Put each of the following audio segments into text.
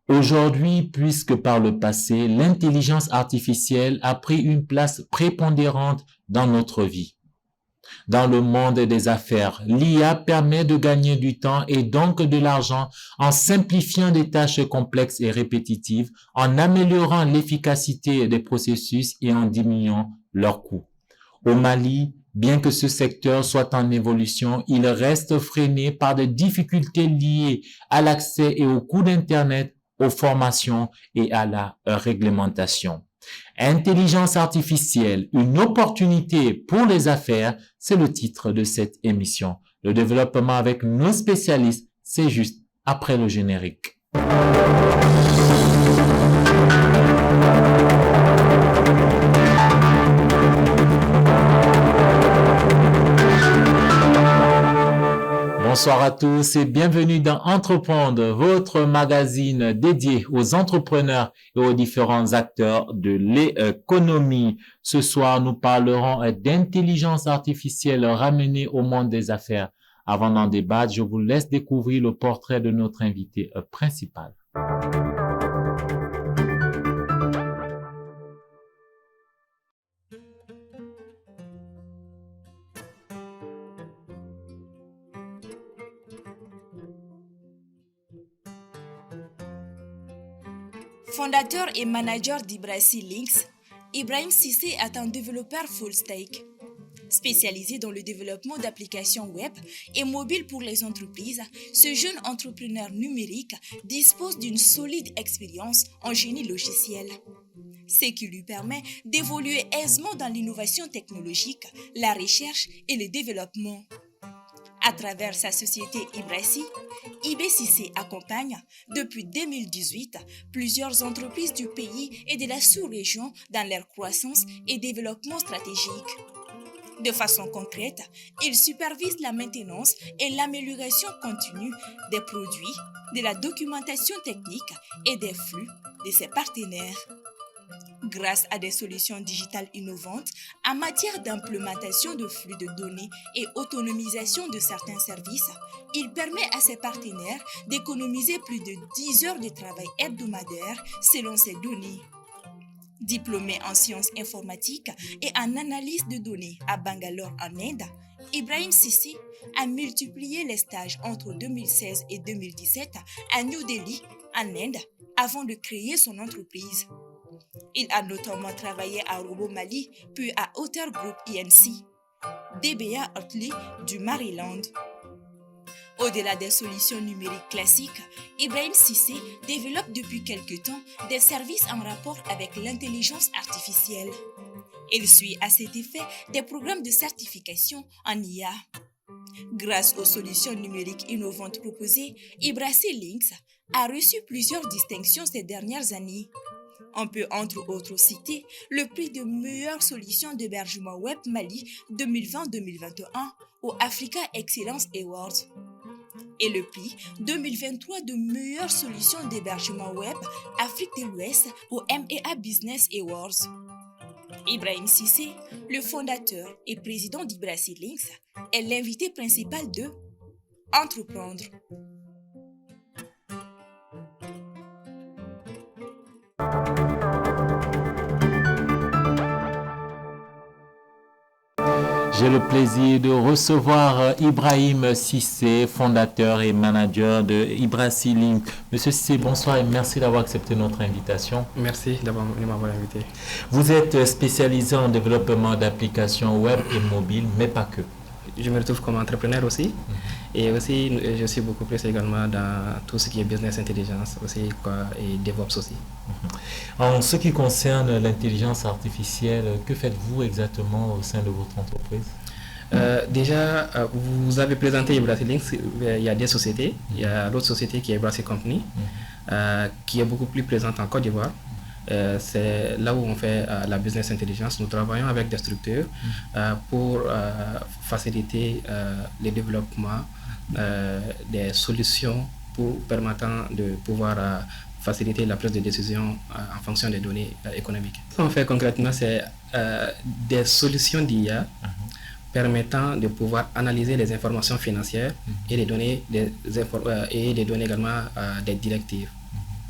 Aujourd'hui, puisque par le passé, l'intelligence artificielle a pris une place prépondérante dans notre vie. Dans le monde des affaires, l'IA permet de gagner du temps et donc de l'argent en simplifiant des tâches complexes et répétitives, en améliorant l'efficacité des processus et en diminuant leurs coûts. Au Mali, bien que ce secteur soit en évolution, il reste freiné par des difficultés liées à l'accès et au coût d'Internet, aux formations et à la réglementation. Intelligence artificielle, une opportunité pour les affaires, c'est le titre de cette émission. Le développement avec nos spécialistes, c'est juste après le générique. Bonsoir à tous et bienvenue dans Entreprendre, votre magazine dédié aux entrepreneurs et aux différents acteurs de l'économie. Ce soir, nous parlerons d'intelligence artificielle ramenée au monde des affaires. Avant d'en débattre, je vous laisse découvrir le portrait de notre invité principal. Fondateur et manager d'Ibrasi Links, Ibrahim Cissé est un développeur full stack. Spécialisé dans le développement d'applications web et mobiles pour les entreprises, ce jeune entrepreneur numérique dispose d'une solide expérience en génie logiciel, ce qui lui permet d'évoluer aisément dans l'innovation technologique, la recherche et le développement. À travers sa société Ibrasi, IBCC accompagne, depuis 2018, plusieurs entreprises du pays et de la sous-région dans leur croissance et développement stratégique. De façon concrète, il supervise la maintenance et l'amélioration continue des produits, de la documentation technique et des flux de ses partenaires. Grâce à des solutions digitales innovantes en matière d'implémentation de flux de données et autonomisation de certains services, il permet à ses partenaires d'économiser plus de 10 heures de travail hebdomadaire selon ces données. Diplômé en sciences informatiques et en analyse de données à Bangalore en Inde, Ibrahim Cissé a multiplié les stages entre 2016 et 2017 à New Delhi, en Inde, avant de créer son entreprise. Il a notamment travaillé à Robo Mali, puis à Otter Group INC, DBA Otley du Maryland. Au-delà des solutions numériques classiques, Ibrahim Cissé développe depuis quelque temps des services en rapport avec l'intelligence artificielle. Il suit à cet effet des programmes de certification en IA. Grâce aux solutions numériques innovantes proposées, Ibrasi Links a reçu plusieurs distinctions ces dernières années. On peut entre autres citer le prix de meilleure solution d'hébergement web Mali 2020-2021 au Africa Excellence Awards et le prix 2023 de meilleure solution d'hébergement web Afrique de l'Ouest au MEA Business Awards. Ibrahim Cissé, le fondateur et président d'Ibrasi Links, est l'invité principal de Entreprendre. J'ai le plaisir de recevoir Ibrahim Cissé, fondateur et manager de Ibrasi Links. Monsieur Cissé, bonsoir et merci d'avoir accepté notre invitation. Merci de m'avoir invité. Vous êtes spécialisé en développement d'applications web et mobiles, mais pas que. Je me retrouve comme entrepreneur aussi. Et aussi, je suis beaucoup plus également dans tout ce qui est business intelligence aussi, et DevOps aussi. En ce qui concerne l'intelligence artificielle, que faites-vous exactement au sein de votre entreprise? Déjà, vous avez présenté Ibrasi Links, il y a des sociétés. Il y a l'autre société qui est Ibrasi Company, qui est beaucoup plus présente en Côte d'Ivoire. C'est là où on fait la business intelligence. Nous travaillons avec des structures pour faciliter le développement des solutions permettant de pouvoir faciliter la prise de décision en fonction des données économiques. Ce qu'on fait concrètement, c'est des solutions d'IA permettant de pouvoir analyser les informations financières et de donner également des directives.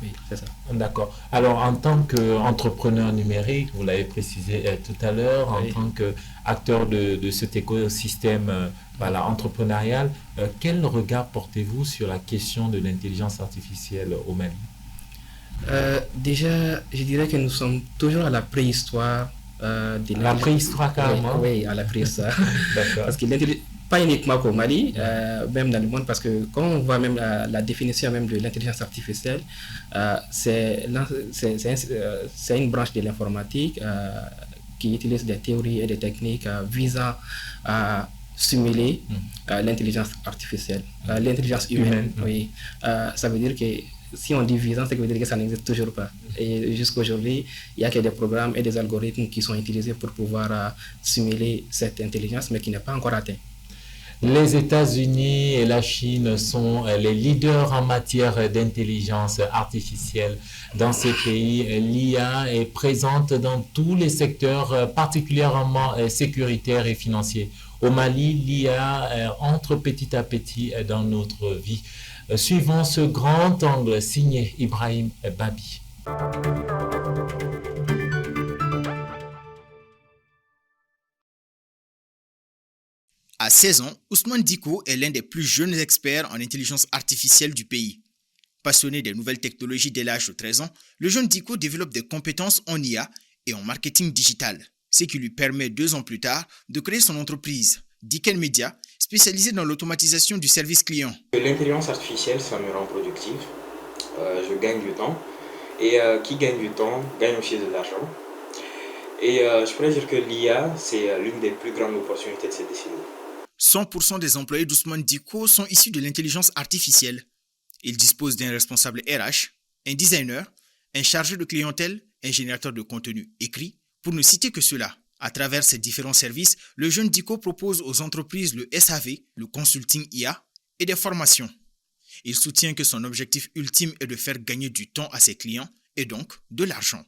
Oui, c'est ça. D'accord. Alors, en tant qu'entrepreneur numérique, vous l'avez précisé tout à l'heure, en Oui. tant qu'acteur de cet écosystème voilà, entrepreneurial, quel regard portez-vous sur la question de l'intelligence artificielle au Mali? Déjà, je dirais que nous sommes toujours à la préhistoire de La préhistoire carrément? Oui, oui, à la préhistoire. D'accord. Parce que pas uniquement qu'au Mali, même dans le monde, parce que quand on voit même la définition même de l'intelligence artificielle, c'est une branche de l'informatique qui utilise des théories et des techniques visant à simuler l'intelligence artificielle, l'intelligence humaine. Oui. Ça veut dire que si on dit visant, ça veut dire que ça n'existe toujours pas. Et jusqu'à aujourd'hui, il n'y a que des programmes et des algorithmes qui sont utilisés pour pouvoir simuler cette intelligence, mais qui n'est pas encore atteint. Les États-Unis et la Chine sont les leaders en matière d'intelligence artificielle. Dans ces pays, l'IA est présente dans tous les secteurs, particulièrement sécuritaires et financiers. Au Mali, l'IA entre petit à petit dans notre vie. Suivons ce grand angle signé Ibrahim Babi. À 16 ans, Ousmane Diko est l'un des plus jeunes experts en intelligence artificielle du pays. Passionné des nouvelles technologies dès l'âge de 13 ans, le jeune Diko développe des compétences en IA et en marketing digital, ce qui lui permet 2 ans plus tard de créer son entreprise, Diken Media, spécialisée dans l'automatisation du service client. L'intelligence artificielle, ça me rend productif, je gagne du temps, et qui gagne du temps gagne aussi de l'argent. Et je pourrais dire que l'IA, c'est l'une des plus grandes opportunités de cette décennie. 100% des employés d'Ousmane Diko sont issus de l'intelligence artificielle. Il dispose d'un responsable RH, un designer, un chargé de clientèle, un générateur de contenu écrit, pour ne citer que cela. À travers ces différents services, le jeune Diko propose aux entreprises le SAV, le consulting IA, et des formations. Il soutient que son objectif ultime est de faire gagner du temps à ses clients et donc de l'argent.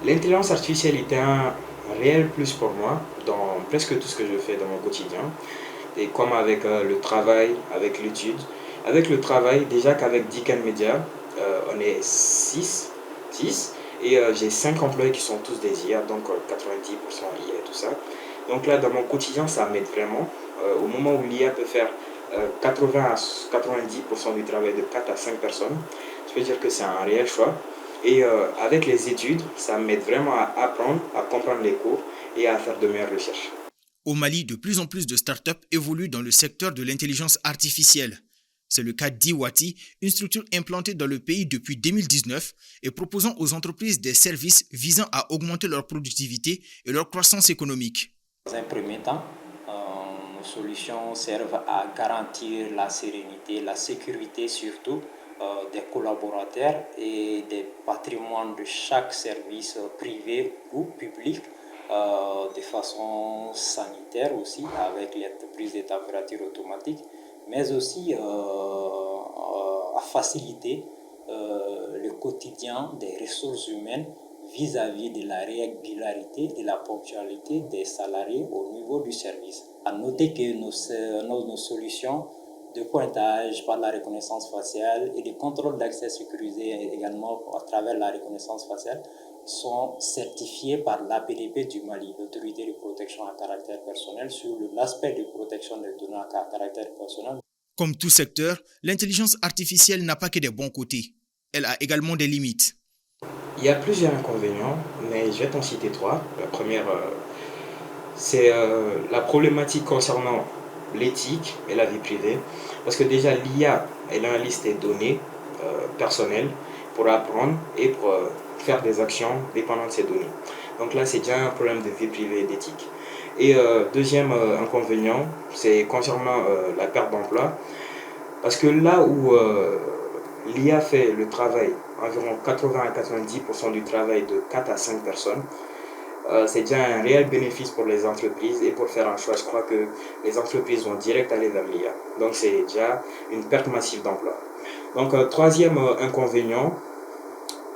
L'intelligence artificielle était un réel plus pour moi dans presque tout ce que je fais dans mon quotidien. Et comme avec le travail, avec l'étude. Avec le travail, déjà qu'avec Diken Media, on est 6 et j'ai 5 employés qui sont tous des IA, donc 90% IA et tout ça. Donc là, dans mon quotidien, ça m'aide vraiment. Au moment où l'IA peut faire 80 à 90% du travail de 4 à 5 personnes, je peux dire que c'est un réel choix. Et avec les études, ça m'aide vraiment à apprendre, à comprendre les cours et à faire de meilleures recherches. Au Mali, de plus en plus de startups évoluent dans le secteur de l'intelligence artificielle. C'est le cas d'Iwati, une structure implantée dans le pays depuis 2019 et proposant aux entreprises des services visant à augmenter leur productivité et leur croissance économique. Dans un premier temps, nos solutions servent à garantir la sérénité, la sécurité surtout des collaborateurs et des patrimoines de chaque service privé ou public de façon sanitaire aussi avec les prises de température automatique, mais aussi à faciliter le quotidien des ressources humaines vis-à-vis de la régularité et la ponctualité des salariés au niveau du service. À noter que nos solutions de pointage par la reconnaissance faciale et de contrôle d'accès sécurisé également à travers la reconnaissance faciale sont certifiés par l'APDP du Mali, l'autorité de protection à caractère personnel, sur l'aspect de protection des données à caractère personnel. Comme tout secteur, l'intelligence artificielle n'a pas que des bons côtés. Elle a également des limites. Il y a plusieurs inconvénients, mais je vais t'en citer 3. La première, c'est la problématique concernant l'éthique et la vie privée. Parce que déjà, l'IA, elle analyse tes données personnelles pour apprendre et pour faire des actions dépendant de ces données. Donc là, c'est déjà un problème de vie privée et d'éthique. Et deuxième inconvénient, c'est concernant la perte d'emploi. Parce que là où l'IA fait le travail, environ 80 à 90% du travail de 4 à 5 personnes, c'est déjà un réel bénéfice pour les entreprises. Et pour faire un choix, je crois que les entreprises vont direct aller vers l'IA. Donc c'est déjà une perte massive d'emploi. Donc troisième inconvénient,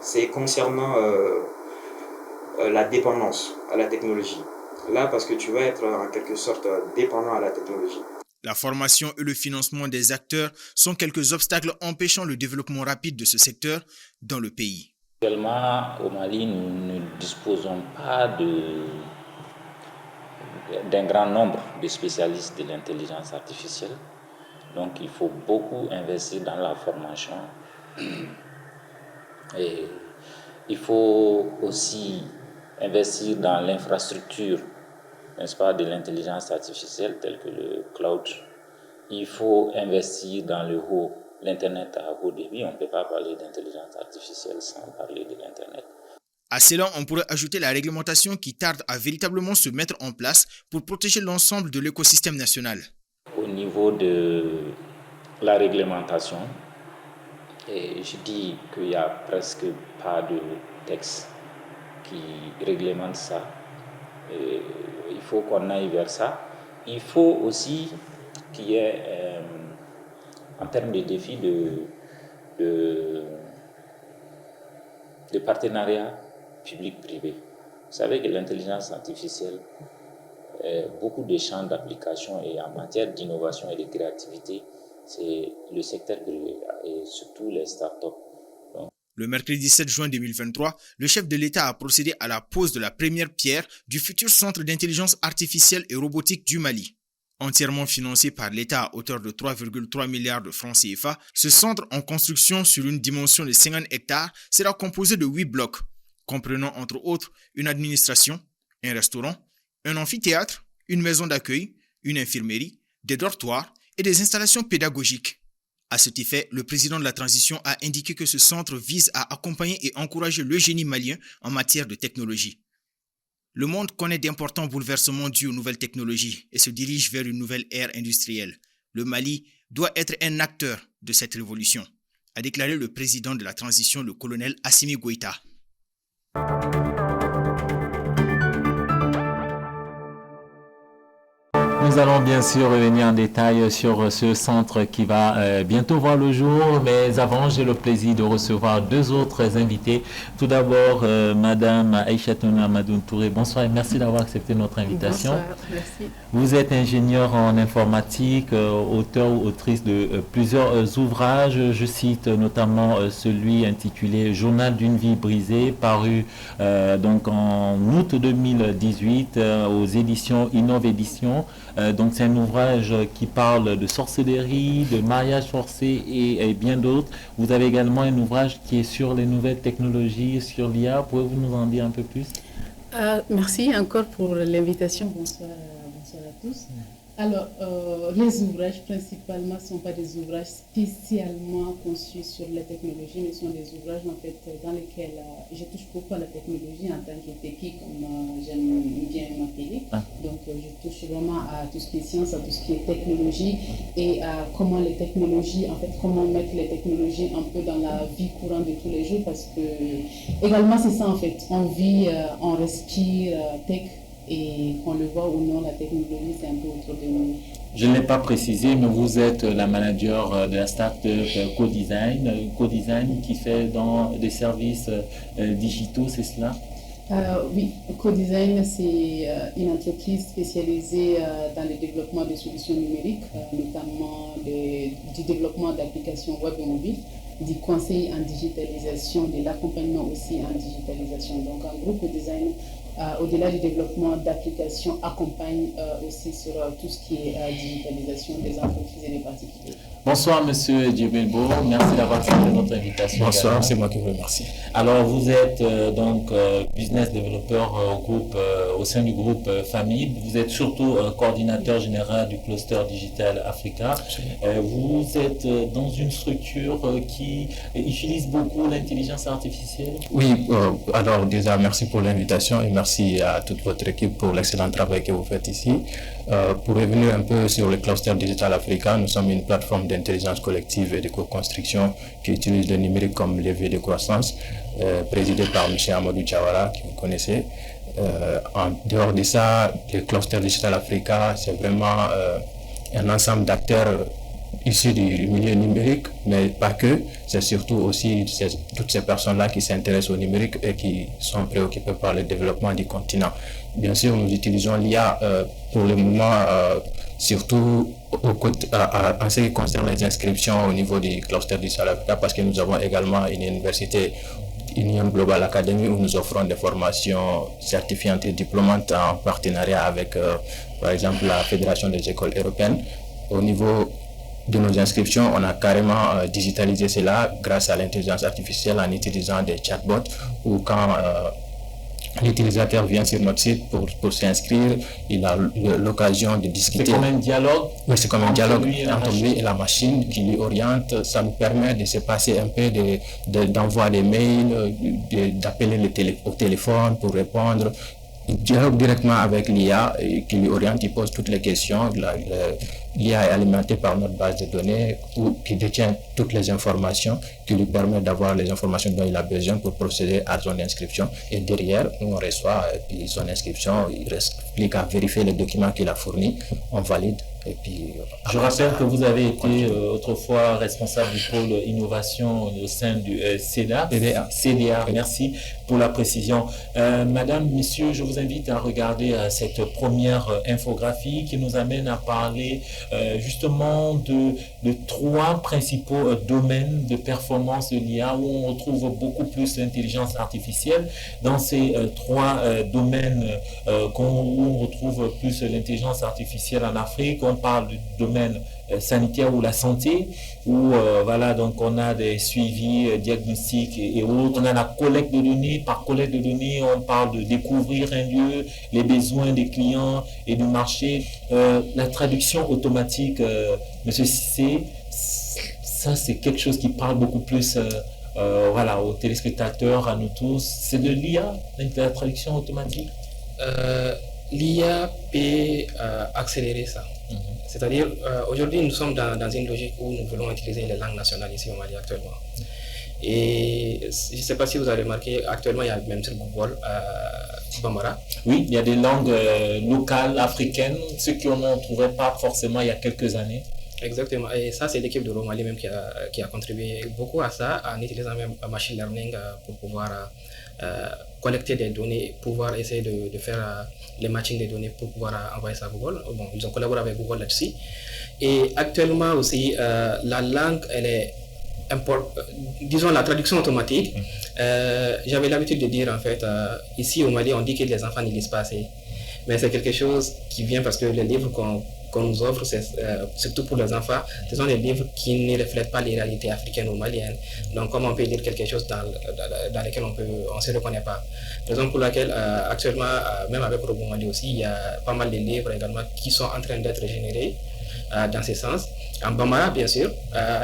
c'est concernant la dépendance à la technologie. Là, parce que tu vas être en quelque sorte dépendant à la technologie. La formation et le financement des acteurs sont quelques obstacles empêchant le développement rapide de ce secteur dans le pays. Actuellement, au Mali, nous ne disposons pas d'un grand nombre de spécialistes de l'intelligence artificielle. Donc, il faut beaucoup investir dans la formation. Et il faut aussi investir dans l'infrastructure, n'est-ce pas, de l'intelligence artificielle, telle que le cloud. Il faut investir dans l'Internet à haut débit. On ne peut pas parler d'intelligence artificielle sans parler de l'Internet. À cela, on pourrait ajouter la réglementation qui tarde à véritablement se mettre en place pour protéger l'ensemble de l'écosystème national. Au niveau de la réglementation, et je dis qu'il n'y a presque pas de texte qui réglemente ça. Et il faut qu'on aille vers ça. Il faut aussi qu'il y ait, en termes de défis, de partenariat public-privé. Vous savez que l'intelligence artificielle, beaucoup de champs d'application et en matière d'innovation et de créativité, c'est le secteur privé et surtout les startups. Le mercredi 7 juin 2023, le chef de l'État a procédé à la pose de la première pierre du futur centre d'intelligence artificielle et robotique du Mali. Entièrement financé par l'État à hauteur de 3,3 milliards de francs CFA, ce centre en construction sur une dimension de 50 hectares sera composé de 8 blocs, comprenant entre autres une administration, un restaurant, un amphithéâtre, une maison d'accueil, une infirmerie, des dortoirs et des installations pédagogiques. À cet effet, le président de la transition a indiqué que ce centre vise à accompagner et encourager le génie malien en matière de technologie. Le monde connaît d'importants bouleversements dus aux nouvelles technologies et se dirige vers une nouvelle ère industrielle. Le Mali doit être un acteur de cette révolution, a déclaré le président de la transition, le colonel Assimi Goïta. Nous allons bien sûr revenir en détail sur ce centre qui va bientôt voir le jour, mais avant, j'ai le plaisir de recevoir deux autres invités. Tout d'abord, Madame Aïchatouna Madoun Touré, bonsoir et merci d'avoir accepté notre invitation. Bonsoir, merci. Vous êtes ingénieur en informatique, auteur ou autrice de plusieurs ouvrages. Je cite notamment celui intitulé Journal d'une vie brisée, paru donc en août 2018 aux éditions Innov Éditions. Donc c'est un ouvrage qui parle de sorcellerie, de mariage forcé et bien d'autres. Vous avez également un ouvrage qui est sur les nouvelles technologies, sur l'IA. Pouvez-vous nous en dire un peu plus? Merci encore pour l'invitation. Bonsoir à tous. Alors, les ouvrages principalement ne sont pas des ouvrages spécialement conçus sur la technologie, mais sont des ouvrages en fait dans lesquels je touche beaucoup à la technologie en tant que techie, comme j'aime bien m'appeler. Donc, je touche vraiment à tout ce qui est science, à tout ce qui est technologie et à comment les technologies, en fait, comment mettre les technologies un peu dans la vie courante de tous les jours, parce que également c'est ça en fait, on vit, on respire tech. Et qu'on le voit ou non, la technologie, c'est un peu autour de nous. Je ne l'ai pas précisé, mais vous êtes la manager de la start-up CoDesign qui fait dans des services digitaux, c'est cela? Oui, CoDesign, c'est une entreprise spécialisée dans le développement de solutions numériques, notamment du développement d'applications web et mobiles, du conseil en digitalisation, de l'accompagnement aussi en digitalisation. Donc, en gros, CoDesign, au-delà du développement d'applications, accompagne aussi sur tout ce qui est digitalisation des entreprises et des particuliers. Bonsoir Monsieur Djebelbo, merci d'avoir accepté notre invitation. Bonsoir, c'est moi qui vous remercie. Alors vous êtes donc business développeur au sein du groupe Famille. Vous êtes surtout coordinateur général du cluster Digital Africa. Vous êtes dans une structure qui utilise beaucoup l'intelligence artificielle. Oui, alors déjà merci pour l'invitation et merci à toute votre équipe pour l'excellent travail que vous faites ici. Pour revenir un peu sur le cluster Digital Africa, nous sommes une plateforme d'intelligence collective et de co-construction qui utilise le numérique comme levier de croissance, présidée par M. Amadou Chawara, que vous connaissez. En dehors de ça, le cluster Digital Africa, c'est vraiment un ensemble d'acteurs issus du milieu numérique, mais pas que. C'est surtout aussi toutes ces personnes-là qui s'intéressent au numérique et qui sont préoccupées par le développement du continent. Bien sûr, nous utilisons l'IA pour le moment surtout en ce qui concerne les inscriptions au niveau du cluster du Salafrika, parce que nous avons également une université, Union Global Academy, où nous offrons des formations certifiantes et diplômantes en partenariat avec, par exemple, la Fédération des écoles européennes. Au niveau de nos inscriptions, on a carrément digitalisé cela grâce à l'intelligence artificielle en utilisant des chatbots, ou quand l'utilisateur vient sur notre site pour s'inscrire, il a l'occasion de discuter. C'est comme un dialogue. Oui, c'est comme un dialogue entre lui et la machine qui lui oriente. Ça nous permet de se passer un peu d'envoi des mails, d'appeler au téléphone pour répondre. Il dialogue directement avec l'IA qui lui oriente, il pose toutes les questions. L'IA est alimentée par notre base de données qui détient toutes les informations, qui lui permet d'avoir les informations dont il a besoin pour procéder à son inscription. Et derrière, on reçoit son inscription, il reste plus qu'à vérifier les documents qu'il a fournis, on valide. Et puis, je rappelle que vous avez été autrefois responsable du pôle innovation au sein du CDA. Merci pour la précision. Madame, messieurs, je vous invite à regarder cette première infographie qui nous amène à parler justement de 3 principaux domaines de performance de l'IA où on retrouve beaucoup plus l'intelligence artificielle. Dans ces 3 domaines où on retrouve plus l'intelligence artificielle en Afrique, on parle du domaine sanitaire ou la santé, où voilà, donc on a des suivis diagnostiques et autres. On a la collecte de données. Par collecte de données, on parle de découvrir un lieu, les besoins des clients et du marché. La traduction automatique, Monsieur Cissé, ça c'est quelque chose qui parle beaucoup plus voilà, aux téléspectateurs, à nous tous. C'est de l'IA, la traduction automatique. L'IA peut accélérer ça. C'est-à-dire, aujourd'hui, nous sommes dans une logique où nous voulons utiliser les langues nationales ici au Mali actuellement. Et je ne sais pas si vous avez remarqué, actuellement, il y a même sur Google Bambara. Oui, il y a des langues locales, africaines, ce qu'on ne trouvait pas forcément il y a quelques années. Exactement, et ça c'est l'équipe de Romali même qui a contribué beaucoup à ça, en utilisant même machine learning pour pouvoir collecter des données, pouvoir essayer de faire les matching des données pour pouvoir envoyer ça à Google. Bon, ils ont collaboré avec Google là-dessus. Et actuellement aussi, la langue, elle est disons la traduction automatique. J'avais l'habitude de dire en fait, ici au Mali, on dit que les enfants ne lisent pas assez. Mais c'est quelque chose qui vient parce que les livres qu'on nous offre, surtout pour les enfants, ce sont des livres qui ne reflètent pas les réalités africaines ou maliennes. Donc, comment on peut lire quelque chose dans lequel on ne se reconnaît pas. Raison pour laquelle, actuellement, même avec Robo Mali aussi, il y a pas mal de livres également qui sont en train d'être générés dans ce sens, en Bambara bien sûr,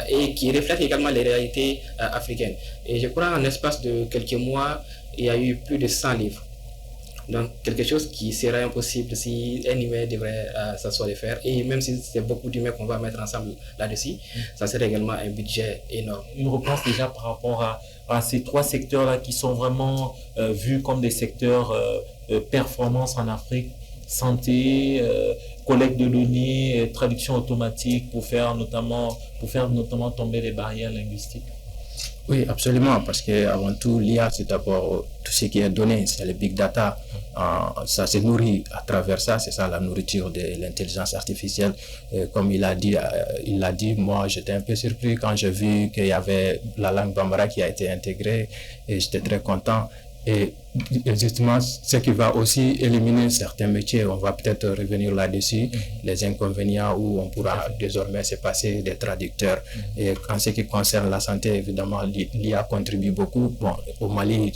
et qui reflètent également les réalités africaines. Et je crois en l'espace de quelques mois, il y a eu plus de 100 livres. Donc, quelque chose qui serait impossible si un humain devrait s'asseoir de faire. Et même si c'est beaucoup d'humains qu'on va mettre ensemble là-dessus, ça serait également un budget énorme. Une réponse déjà par rapport à ces 3 secteurs-là qui sont vraiment vus comme des secteurs performance en Afrique, santé, collecte de données, traduction automatique pour faire notamment tomber les barrières linguistiques. Oui, absolument, parce qu'avant tout, l'IA, c'est d'abord tout ce qui est donné, c'est le big data. Ça se nourrit à travers ça, c'est ça la nourriture de l'intelligence artificielle. Et comme il l'a dit, moi j'étais un peu surpris quand j'ai vu qu'il y avait la langue Bambara qui a été intégrée et j'étais très content. Et justement, ce qui va aussi éliminer certains métiers, on va peut-être revenir là-dessus, les inconvénients où on pourra désormais se passer des traducteurs. Et en ce qui concerne la santé, évidemment, l'IA contribue beaucoup. Bon, au Mali,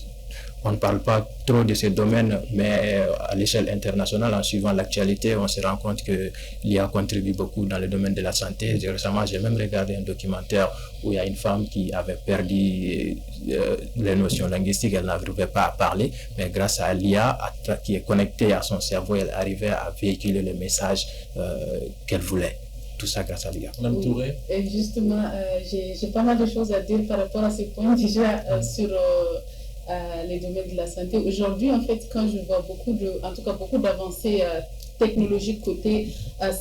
on ne parle pas trop de ces domaines, mais à l'échelle internationale, en suivant l'actualité, on se rend compte que l'IA contribue beaucoup dans le domaine de la santé. Récemment, j'ai même regardé un documentaire où il y a une femme qui avait perdu les notions linguistiques, elle n'arrivait pas à parler, mais grâce à l'IA qui est connectée à son cerveau, elle arrivait à véhiculer les messages qu'elle voulait. Tout ça grâce à l'IA. Mme Touré. Et justement, j'ai pas mal de choses à dire par rapport à ce point déjà sur les domaines de la santé. Aujourd'hui, en fait, quand je vois beaucoup d'avancées technologiques côté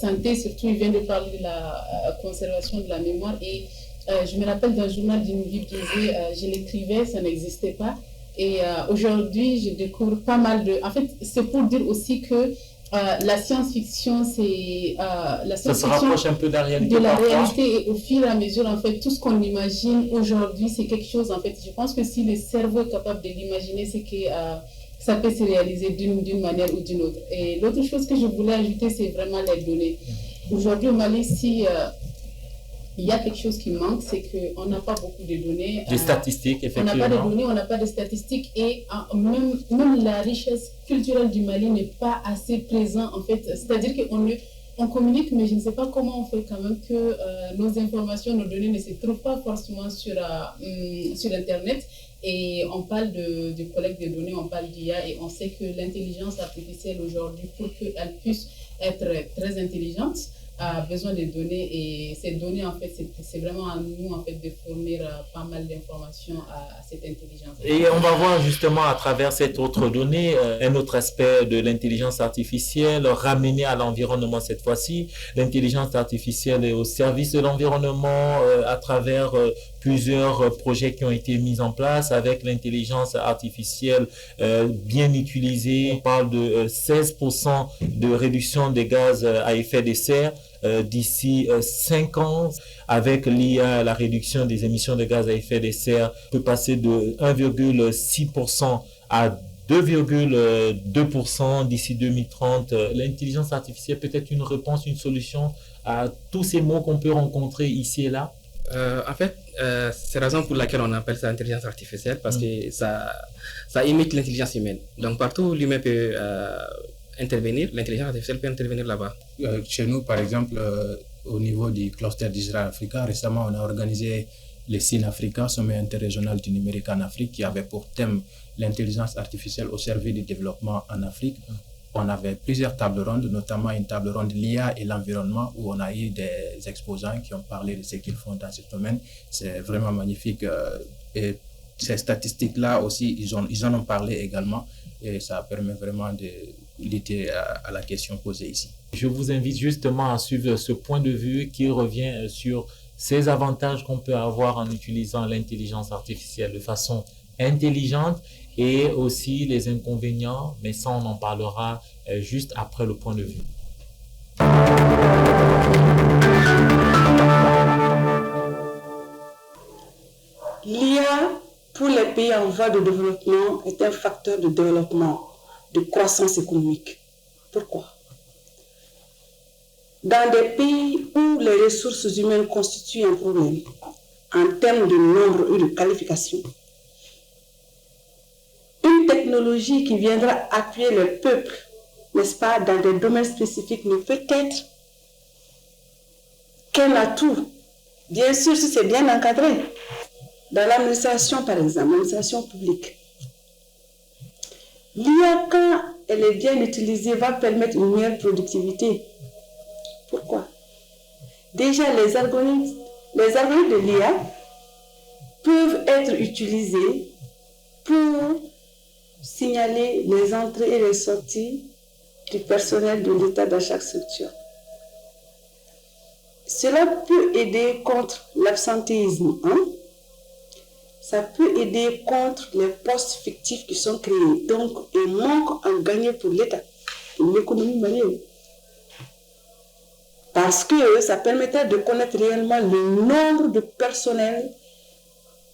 santé, surtout, il vient de parler de la conservation de la mémoire et je me rappelle d'un journal d'une vie qui disait je l'écrivais, ça n'existait pas. Et aujourd'hui, je découvre pas mal de... En fait, c'est pour dire aussi que la science-fiction, c'est la Ça se science-fiction rapproche un peu de la réalité. de la parfois. réalité, et au fur et à mesure, en fait, tout ce qu'on imagine aujourd'hui, c'est quelque chose, en fait, je pense que si le cerveau est capable de l'imaginer, c'est que ça peut se réaliser d'une manière ou d'une autre. Et l'autre chose que je voulais ajouter, c'est vraiment les données. Aujourd'hui, au Mali, si il y a quelque chose qui manque, c'est qu'on n'a pas beaucoup de données. Des statistiques, On effectivement. n'a pas de données, on n'a pas de statistiques, et même la richesse culturelle du Mali n'est pas assez présente, en fait. C'est-à-dire qu'on communique, mais je ne sais pas comment on fait quand même que nos informations, nos données ne se trouvent pas forcément sur Internet. Et on parle de collecte de données, on parle d'IA, et on sait que l'intelligence artificielle aujourd'hui, pour qu'elle puisse être très intelligente, a besoin de données, et ces données, en fait, c'est vraiment à nous, en fait, de fournir pas mal d'informations à cette intelligence. Et on va voir justement à travers cette autre donnée un autre aspect de l'intelligence artificielle ramené à l'environnement cette fois-ci. L'intelligence artificielle est au service de l'environnement à travers plusieurs projets qui ont été mis en place avec l'intelligence artificielle bien utilisée. On parle de 16% de réduction des gaz à effet de serre d'ici 5 ans. Avec l'IA, la réduction des émissions de gaz à effet de serre peut passer de 1,6% à 2,2% d'ici 2030. L'intelligence artificielle peut être une réponse, une solution à tous ces mots qu'on peut rencontrer ici et là. En fait, c'est la raison pour laquelle on appelle ça intelligence artificielle, parce que ça imite l'intelligence humaine. Donc partout où l'humain peut intervenir, l'intelligence artificielle peut intervenir là-bas. Chez nous, par exemple, au niveau du cluster d'Israël Africa, récemment, on a organisé le SIN Africa, sommet interrégional du numérique en Afrique, qui avait pour thème l'intelligence artificielle au service du développement en Afrique. On avait plusieurs tables rondes, notamment une table ronde l'IA et l'environnement, où on a eu des exposants qui ont parlé de ce qu'ils font dans ce domaine. C'est vraiment magnifique. Et ces statistiques-là aussi, ils en ont parlé également, et ça permet vraiment de lutter à la question posée ici. Je vous invite justement à suivre ce point de vue qui revient sur ces avantages qu'on peut avoir en utilisant l'intelligence artificielle de façon intelligente, et aussi les inconvénients, mais ça on en parlera juste après le point de vue. L'IA pour les pays en voie de développement est un facteur de développement, de croissance économique. Pourquoi? Dans des pays où les ressources humaines constituent un problème en termes de nombre et de qualification, une technologie qui viendra appuyer le peuple, n'est-ce pas, dans des domaines spécifiques ne peut être qu'un atout. Bien sûr, si c'est bien encadré. Dans l'administration, par exemple, l'administration publique, l'IA, quand elle est bien utilisée, va permettre une meilleure productivité. Pourquoi? Déjà, les algorithmes de l'IA peuvent être utilisés pour signaler les entrées et les sorties du personnel de l'État dans chaque structure. Cela peut aider contre l'absentéisme. Ça peut aider contre les postes fictifs qui sont créés. Donc, il manque un gagnant pour l'État, pour l'économie malienne. Parce que ça permettait de connaître réellement le nombre de personnels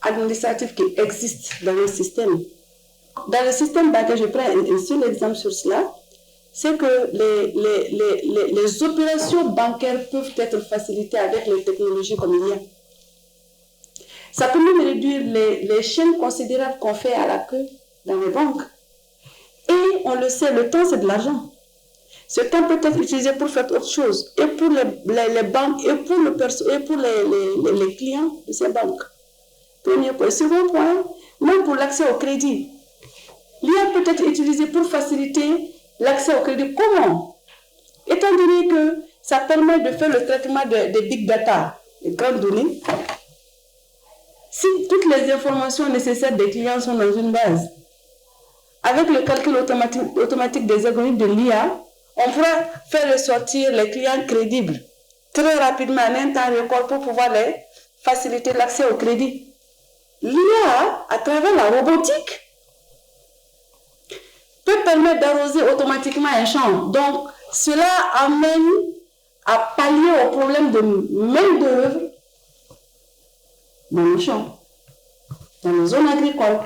administratifs qui existent dans le système. Dans le système bancaire, je prends un seul exemple sur cela, c'est que les opérations bancaires peuvent être facilitées avec les technologies comme l'IA. Ça permet de réduire les chaînes considérables qu'on fait à la queue dans les banques. Et on le sait, le temps c'est de l'argent. Ce temps peut être utilisé pour faire autre chose, et pour les banques, et pour les clients de ces banques. Premier point. Second point, même pour l'accès au crédit. L'IA peut être utilisé pour faciliter l'accès au crédit. Comment? Étant donné que ça permet de faire le traitement des big data, les grandes données, si toutes les informations nécessaires des clients sont dans une base, avec le calcul automatique des algorithmes de l'IA, on pourra faire ressortir les clients crédibles très rapidement en un temps record pour pouvoir les faciliter l'accès au crédit. L'IA, à travers la robotique, peut permettre d'arroser automatiquement un champ. Donc, cela amène à pallier au problème de main-d'œuvre dans nos champs, dans nos zones agricoles.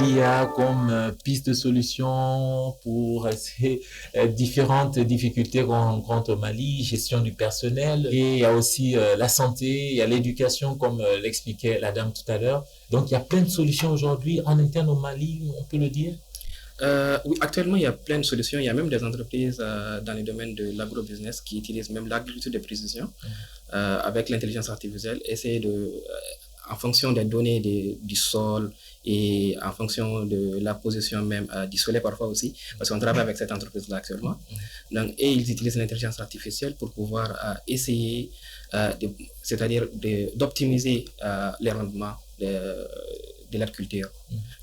L'IA comme piste de solution pour ces différentes difficultés qu'on rencontre au Mali, gestion du personnel, et il y a aussi la santé, il y a l'éducation comme l'expliquait la dame tout à l'heure. Donc il y a plein de solutions aujourd'hui en interne au Mali, on peut le dire. Oui, actuellement, il y a plein de solutions. Il y a même des entreprises dans le domaine de l'agrobusiness qui utilisent même l'agriculture de précision avec l'intelligence artificielle, essayer de, en fonction des données du sol et en fonction de la position même du soleil parfois aussi, parce qu'on travaille avec cette entreprise-là actuellement. Donc, et ils utilisent l'intelligence artificielle pour pouvoir essayer, c'est-à-dire d'optimiser les rendements de l'agriculture.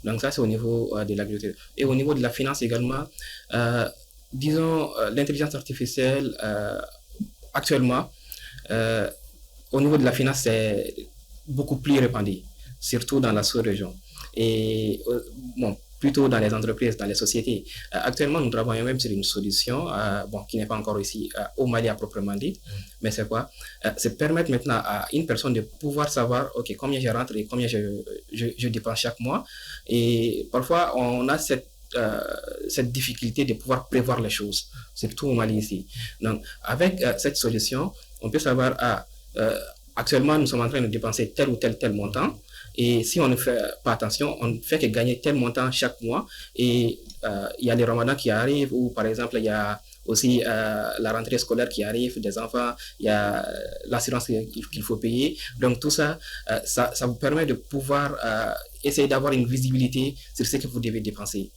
Donc ça, c'est au niveau de l'agriculture. Et au niveau de la finance également, disons, l'intelligence artificielle, actuellement, au niveau de la finance, c'est beaucoup plus répandu, surtout dans la sous-région. Et bon, plutôt dans les entreprises, dans les sociétés. Actuellement, nous travaillons même sur une solution qui n'est pas encore ici au Mali à proprement dit, mais c'est quoi? C'est permettre maintenant à une personne de pouvoir savoir ok, combien je rentre et combien je dépense chaque mois. Et parfois, on a cette difficulté de pouvoir prévoir les choses, surtout au Mali ici. Donc, avec cette solution, on peut savoir, actuellement, nous sommes en train de dépenser tel ou tel montant. Et si on ne fait pas attention, on ne fait que gagner tel montant chaque mois. Et il y a les ramadans qui arrivent, ou par exemple, il y a aussi la rentrée scolaire qui arrive des enfants, il y a l'assurance qu'il faut payer. Donc tout ça, ça vous permet de pouvoir essayer d'avoir une visibilité sur ce que vous devez dépenser.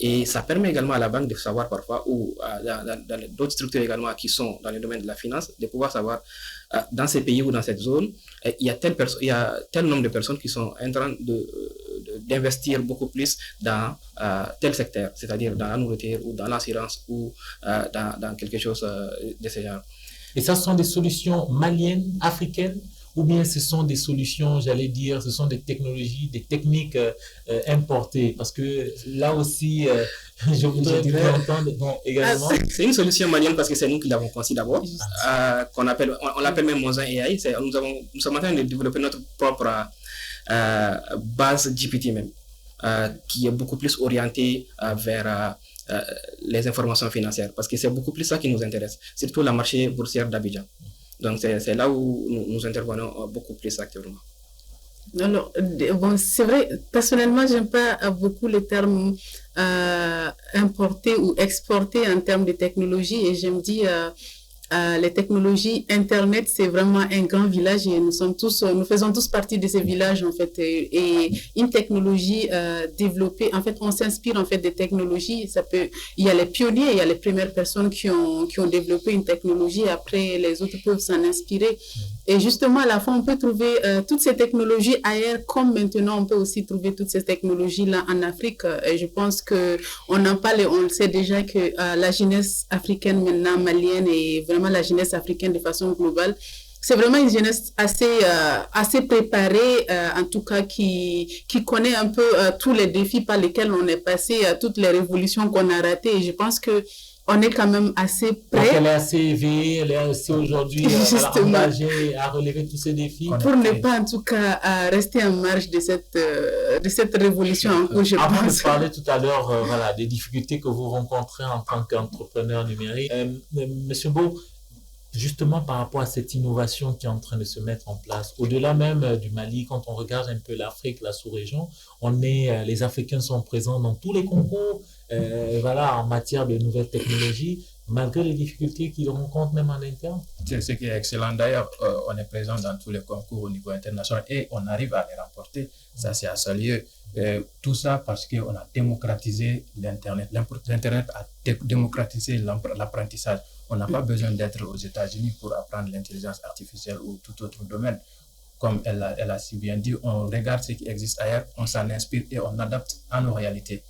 Et ça permet également à la banque de savoir parfois, ou dans d'autres structures également qui sont dans le domaine de la finance, de pouvoir savoir dans ces pays ou dans cette zone, il y a tel nombre de personnes qui sont en train d'investir beaucoup plus dans tel secteur, c'est-à-dire dans la nourriture ou dans l'assurance ou dans quelque chose de ce genre. Et ça, ce sont des solutions maliennes, africaines, ou bien ce sont des solutions, j'allais dire, ce sont des technologies, des techniques importées? Parce que là aussi, je voudrais entendre également. C'est une solution malienne parce que c'est nous qui l'avons conçue d'abord, on l'appelle même Mosin AI. Nous sommes en train de développer notre propre base GPT même, qui est beaucoup plus orientée vers les informations financières, parce que c'est beaucoup plus ça qui nous intéresse, surtout la marché boursière d'Abidjan. Donc, c'est là où nous intervenons beaucoup plus actuellement. Alors, bon, c'est vrai, personnellement, j'aime pas beaucoup le terme importer ou exporter en termes de technologie, et je me dis, les technologies, Internet, c'est vraiment un grand village et nous faisons tous partie de ces villages, en fait. Et une technologie développée, en fait, on s'inspire, en fait, des technologies. Il y a les pionniers, il y a les premières personnes qui ont développé une technologie. Après, les autres peuvent s'en inspirer. Et justement, à la fin, on peut trouver toutes ces technologies ailleurs, comme maintenant, on peut aussi trouver toutes ces technologies-là en Afrique. Et je pense qu'on en parle et on le sait déjà que la jeunesse africaine maintenant, malienne, et vraiment la jeunesse africaine de façon globale, c'est vraiment une jeunesse assez préparée, en tout cas qui connaît un peu tous les défis par lesquels on est passé, toutes les révolutions qu'on a ratées. Et je pense que on est quand même assez prêt. Donc elle est assez éveillée, elle est aussi aujourd'hui engagée à relever tous ces défis. Pour ne pas en tout cas rester en marge de cette révolution en cours, je pense. Avant de parler tout à l'heure des difficultés que vous rencontrez en tant qu'entrepreneur numérique, Monsieur Beau, justement par rapport à cette innovation qui est en train de se mettre en place, au-delà même du Mali, quand on regarde un peu l'Afrique, la sous-région, les Africains sont présents dans tous les concours, en matière de nouvelles technologies, malgré les difficultés qu'ils rencontrent même en interne. C'est ce qui est excellent. D'ailleurs, on est présent dans tous les concours au niveau international et on arrive à les remporter. Ça, c'est à saluer. Tout ça parce qu'on a démocratisé l'Internet. L'Internet a démocratisé l'apprentissage. On n'a pas besoin d'être aux États-Unis pour apprendre l'intelligence artificielle ou tout autre domaine. Comme elle a si bien dit, on regarde ce qui existe ailleurs, on s'en inspire et on adapte à nos réalités.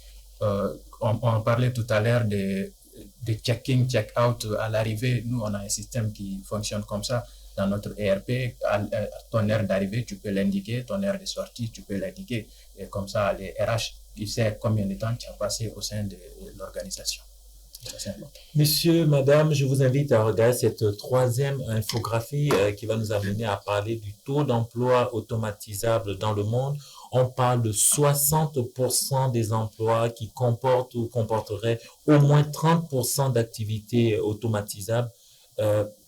On parlait tout à l'heure de check-in, check-out à l'arrivée. Nous, on a un système qui fonctionne comme ça. dans notre ERP, ton heure d'arrivée, tu peux l'indiquer, ton heure de sortie, tu peux l'indiquer. Et comme ça, les RH, ils savent combien de temps tu as passé au sein de l'organisation. Monsieur, madame, je vous invite à regarder cette troisième infographie qui va nous amener à parler du taux d'emploi automatisable dans le monde. On parle de 60% des emplois qui comportent ou comporteraient au moins 30% d'activités automatisables.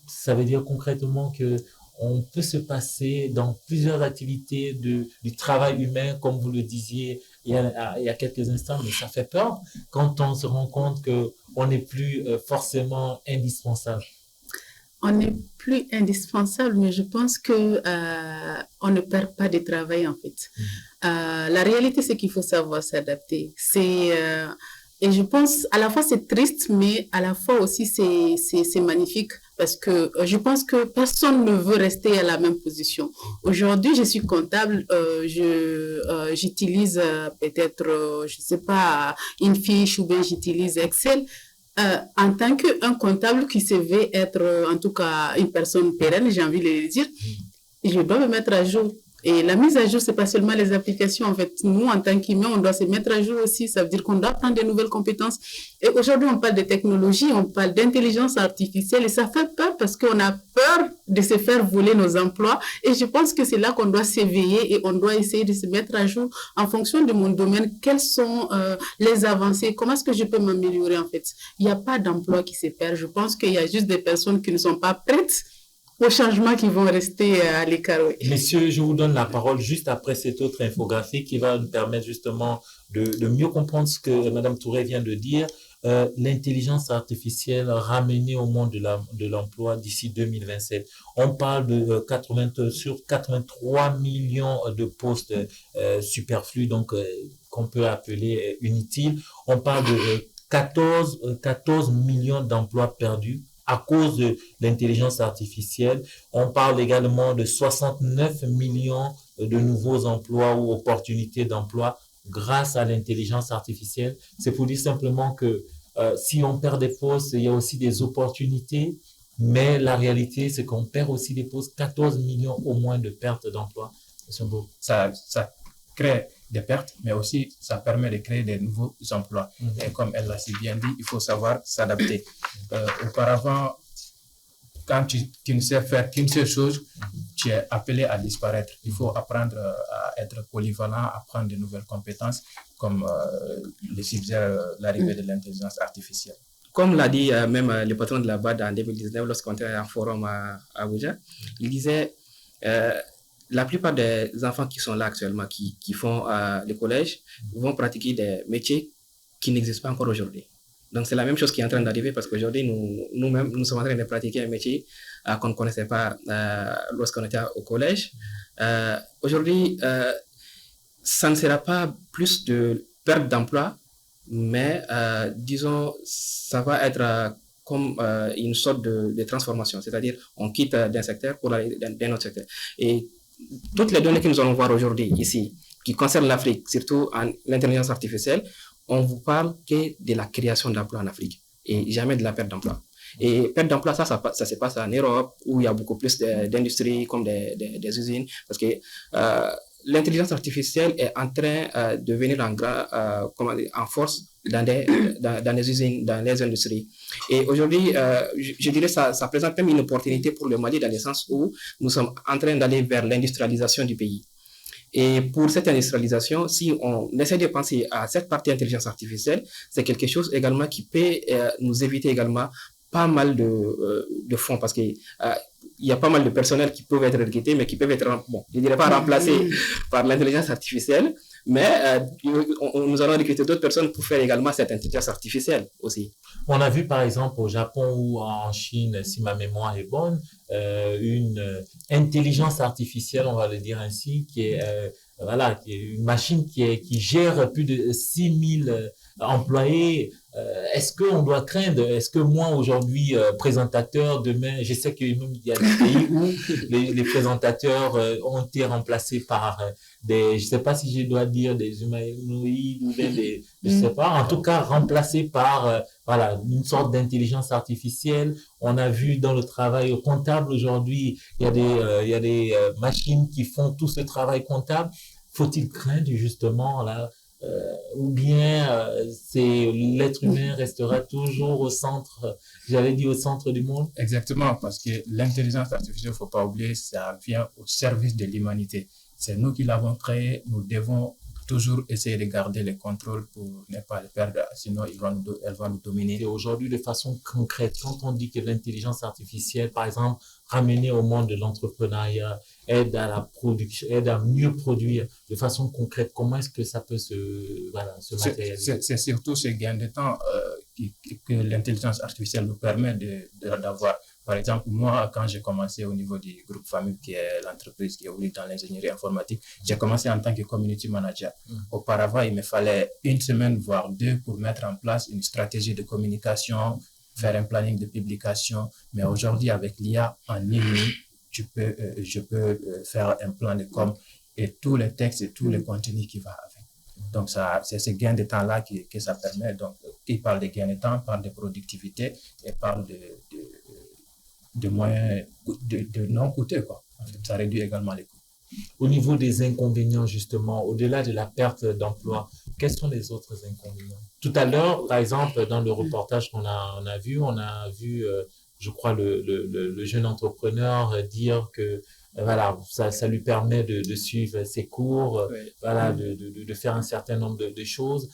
Ça veut dire concrètement que on peut se passer dans plusieurs activités du travail humain, comme vous le disiez il y a quelques instants, mais ça fait peur quand on se rend compte qu'on n'est plus forcément indispensable. On n'est plus indispensable, mais je pense que on ne perd pas de travail en fait. La réalité, c'est qu'il faut savoir s'adapter. Et je pense, à la fois c'est triste, mais à la fois aussi c'est magnifique parce que je pense que personne ne veut rester à la même position. Aujourd'hui, je suis comptable, j'utilise peut-être, je sais pas, une fiche ou bien j'utilise Excel. En tant qu'un comptable qui se veut être, en tout cas, une personne pérenne, j'ai envie de le dire, je dois me mettre à jour. Et la mise à jour, c'est pas seulement les applications. En fait, nous, en tant qu'humains, on doit se mettre à jour aussi. Ça veut dire qu'on doit prendre de nouvelles compétences. Et aujourd'hui, on parle de technologie, on parle d'intelligence artificielle et ça fait peur parce qu'on a peur de se faire voler nos emplois. Et je pense que c'est là qu'on doit s'éveiller et on doit essayer de se mettre à jour en fonction de mon domaine. Quelles sont les avancées? Comment est-ce que je peux m'améliorer, en fait? Il n'y a pas d'emploi qui se perd. Je pense qu'il y a juste des personnes qui ne sont pas prêtes aux changements qui vont rester à l'écart. Oui. Messieurs, je vous donne la parole juste après cette autre infographie qui va nous permettre justement de mieux comprendre ce que Mme Touré vient de dire. L'intelligence artificielle ramenée au monde de l'emploi d'ici 2027. On parle de 83 millions de postes superflus, donc qu'on peut appeler inutiles. On parle de 14 millions d'emplois perdus à cause de l'intelligence artificielle. On parle également de 69 millions de nouveaux emplois ou opportunités d'emploi grâce à l'intelligence artificielle. C'est pour dire simplement que si on perd des postes, il y a aussi des opportunités, mais la réalité, c'est qu'on perd aussi des postes, 14 millions au moins de pertes d'emplois. Ça crée des pertes, mais aussi ça permet de créer des nouveaux emplois. Et comme elle l'a si bien dit, il faut savoir s'adapter. Auparavant, quand tu ne sais faire qu'une seule chose, tu es appelé à disparaître. Il faut apprendre à être polyvalent, apprendre de nouvelles compétences, comme le suggère l'arrivée de l'intelligence artificielle. Comme l'a dit même le patron de la BAD en 2019, lorsqu'on était à un forum à Abuja, il disait la plupart des enfants qui sont là actuellement, qui font le collège, vont pratiquer des métiers qui n'existent pas encore aujourd'hui. Donc, c'est la même chose qui est en train d'arriver parce qu'aujourd'hui, nous-mêmes, nous sommes en train de pratiquer un métier qu'on ne connaissait pas lorsqu'on était au collège. Aujourd'hui, ça ne sera pas plus de perte d'emploi, mais disons, ça va être comme une sorte de transformation. C'est-à-dire, on quitte d'un secteur pour aller d'un autre secteur. Et toutes les données que nous allons voir aujourd'hui ici, qui concernent l'Afrique, surtout en l'intelligence artificielle, on vous parle que de la création d'emplois en Afrique et jamais de la perte d'emploi. Et perte d'emploi, ça se passe en Europe où il y a beaucoup plus d'industries comme des usines parce que l'intelligence artificielle est en train de venir en force dans les usines, dans les industries. Et aujourd'hui, je dirais que ça présente même une opportunité pour le Mali dans le sens où nous sommes en train d'aller vers l'industrialisation du pays. Et pour cette industrialisation, si on essaie de penser à cette partie intelligence artificielle, c'est quelque chose également qui peut nous éviter également pas mal de fonds parce que il y a pas mal de personnel qui peuvent être recrutés, mais qui peuvent être, je dirais pas remplacés par l'intelligence artificielle, mais nous allons recruter d'autres personnes pour faire également cette intelligence artificielle aussi. On a vu par exemple au Japon ou en Chine, si ma mémoire est bonne, une intelligence artificielle, on va le dire ainsi, qui est une machine qui gère plus de 6000 employés. Est-ce qu'on doit craindre, est-ce que moi aujourd'hui, présentateur, demain, je sais qu'il y a des pays où les présentateurs ont été remplacés par des, je sais pas si je dois dire des humanoïdes ou bien des, je sais pas, en tout cas remplacés par voilà, une sorte d'intelligence artificielle. On a vu dans le travail comptable aujourd'hui, il y a des machines qui font tout ce travail comptable. Faut-il craindre justement là? Ou bien c'est l'être humain restera toujours au centre, j'avais dit au centre du monde. Exactement, parce que l'intelligence artificielle, il ne faut pas oublier, ça vient au service de l'humanité. C'est nous qui l'avons créé, nous devons toujours essayer de garder le contrôle pour ne pas le perdre, sinon elle va nous dominer. Et aujourd'hui, de façon concrète, quand on dit que l'intelligence artificielle, par exemple, ramenée au monde de l'entrepreneuriat, aide à la production, aide à mieux produire, de façon concrète, comment est-ce que ça peut se matérialiser? C'est surtout ce gain de temps que l'intelligence artificielle nous permet d'avoir. Par exemple, moi, quand j'ai commencé au niveau du groupe Famille, qui est l'entreprise qui évolue dans l'ingénierie informatique, j'ai commencé en tant que community manager. Auparavant, il me fallait 1 semaine, voire 2, pour mettre en place une stratégie de communication, faire un planning de publication. Mais aujourd'hui, avec l'IA, en 1 nuit, je peux faire un plan de com et tous les textes et tous les contenus qui vont avec. Donc, c'est ce gain de temps-là que ça permet. Donc, il parle de gain de temps, parle de productivité et parle de moyens de non coûteux, quoi. Ça réduit également les coûts. Au niveau des inconvénients, justement, au-delà de la perte d'emploi, quels sont les autres inconvénients? Tout à l'heure, par exemple, dans le reportage qu'on a vu, je crois, le jeune entrepreneur dire que voilà, ça lui permet de suivre ses cours, voilà, de faire un certain nombre de choses.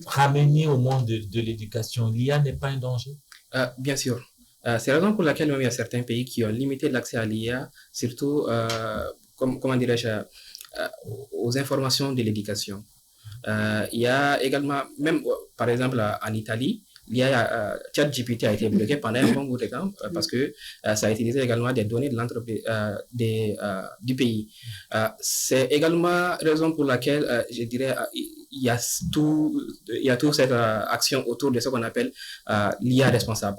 Ramener au monde de l'éducation, l'IA n'est pas un danger? Bien sûr. C'est la raison pour laquelle même il y a certains pays qui ont limité l'accès à l'IA, surtout, comment dirais-je, aux informations de l'éducation. Il y a également, même par exemple en Italie, ChatGPT a été bloqué pendant un bon bout de temps parce que ça a utilisé également des données de l'entreprise du pays. C'est également la raison pour laquelle je dirais il y a toute cette action autour de ce qu'on appelle l'IA responsable.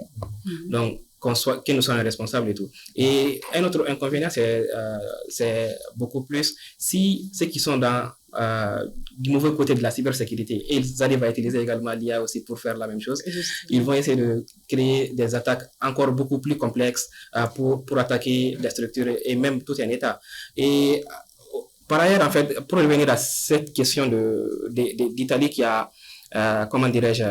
Donc que nous soyons responsables et tout. Et un autre inconvénient, c'est beaucoup plus si ceux qui sont dans du mauvais côté de la cybersécurité, et ils arrivent à utiliser également l'IA aussi pour faire la même chose. Ils vont essayer de créer des attaques encore beaucoup plus complexes pour attaquer des structures et même tout un État. Et par ailleurs, en fait, pour revenir à cette question d'Italie qui a, comment dirais-je,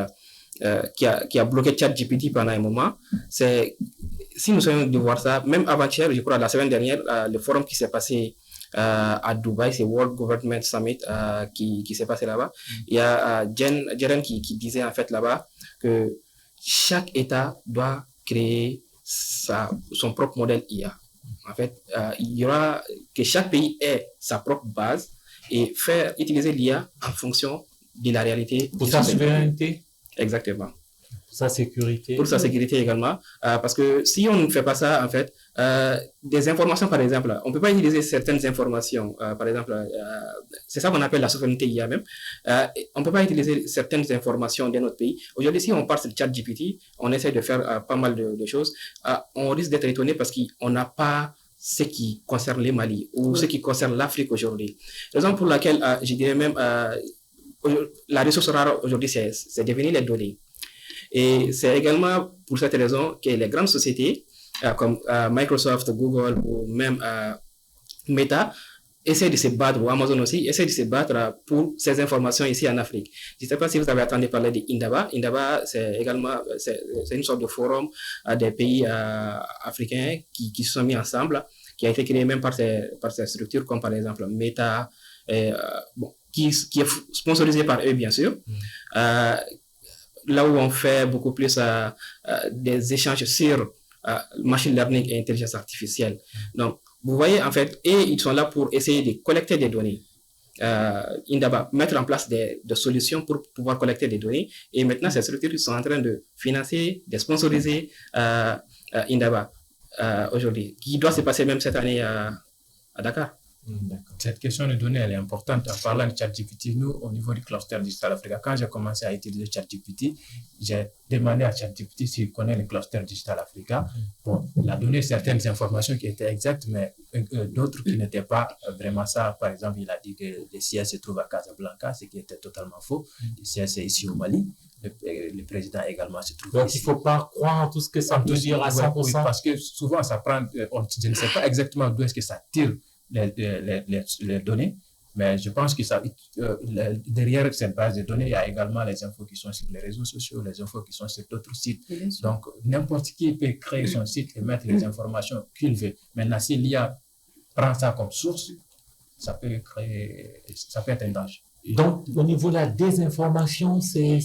qui a bloqué ChatGPT pendant un moment, si nous sommes de voir ça, même avant-hier, je crois, la semaine dernière, le forum qui s'est passé à Dubaï, c'est World Government Summit qui s'est passé là-bas. Il y a Jeren qui disait en fait là-bas que chaque État doit créer son propre modèle IA. En fait, il y aura que chaque pays ait sa propre base et faire utiliser l'IA en fonction de la réalité. Pour sa souveraineté. Exactement. Pour sa sécurité. Pour sa sécurité également. Parce que si on ne fait pas ça, en fait, des informations, par exemple, on ne peut pas utiliser certaines informations. Par exemple, c'est ça qu'on appelle la souveraineté IA même. On ne peut pas utiliser certaines informations d'un autre pays. Aujourd'hui, si on part sur ChatGPT, on essaie de faire pas mal de choses. On risque d'être étonné parce qu'on n'a pas ce qui concerne les Mali ou ce qui concerne l'Afrique aujourd'hui. Raison pour laquelle je dirais même la ressource rare aujourd'hui, c'est devenu les données. Et c'est également pour cette raison que les grandes sociétés comme Microsoft, Google ou même Meta essaient de se battre, ou Amazon aussi, essaient de se battre pour ces informations ici en Afrique. Je ne sais pas si vous avez entendu parler d'Indaba. Indaba, c'est également c'est une sorte de forum des pays africains qui se sont mis ensemble, qui a été créé même par ces structures comme par exemple Meta, qui est sponsorisé par eux bien sûr. Là où on fait beaucoup plus des échanges sur machine learning et intelligence artificielle. Donc, vous voyez, en fait, et ils sont là pour essayer de collecter des données. Indaba, mettre en place des solutions pour pouvoir collecter des données. Et maintenant, ces structures sont en train de financer, de sponsoriser Indaba aujourd'hui, qui doit se passer même cette année à Dakar. Cette question de données, elle est importante. En parlant de ChatGPT, nous, au niveau du cluster Digital Africa, quand j'ai commencé à utiliser ChatGPT, j'ai demandé à ChatGPT s'il connaît le cluster Digital Africa. Bon, il a donné certaines informations qui étaient exactes, mais d'autres qui n'étaient pas vraiment ça. Par exemple, il a dit que le siège se trouve à Casablanca, ce qui était totalement faux. Le siège est ici au Mali. Le président également se trouve Donc, ici. il ne faut pas croire tout ce que ça peut dire à 100%. Oui, parce que souvent, ça prend... je ne sais pas exactement d'où est-ce que ça tire les données, mais je pense que derrière cette base de données, il y a également les infos qui sont sur les réseaux sociaux, les infos qui sont sur d'autres sites. Donc, n'importe qui peut créer son site et mettre les informations qu'il veut. Maintenant, si l'IA prend ça comme source, ça peut être un danger. Donc, au niveau de la désinformation, c'est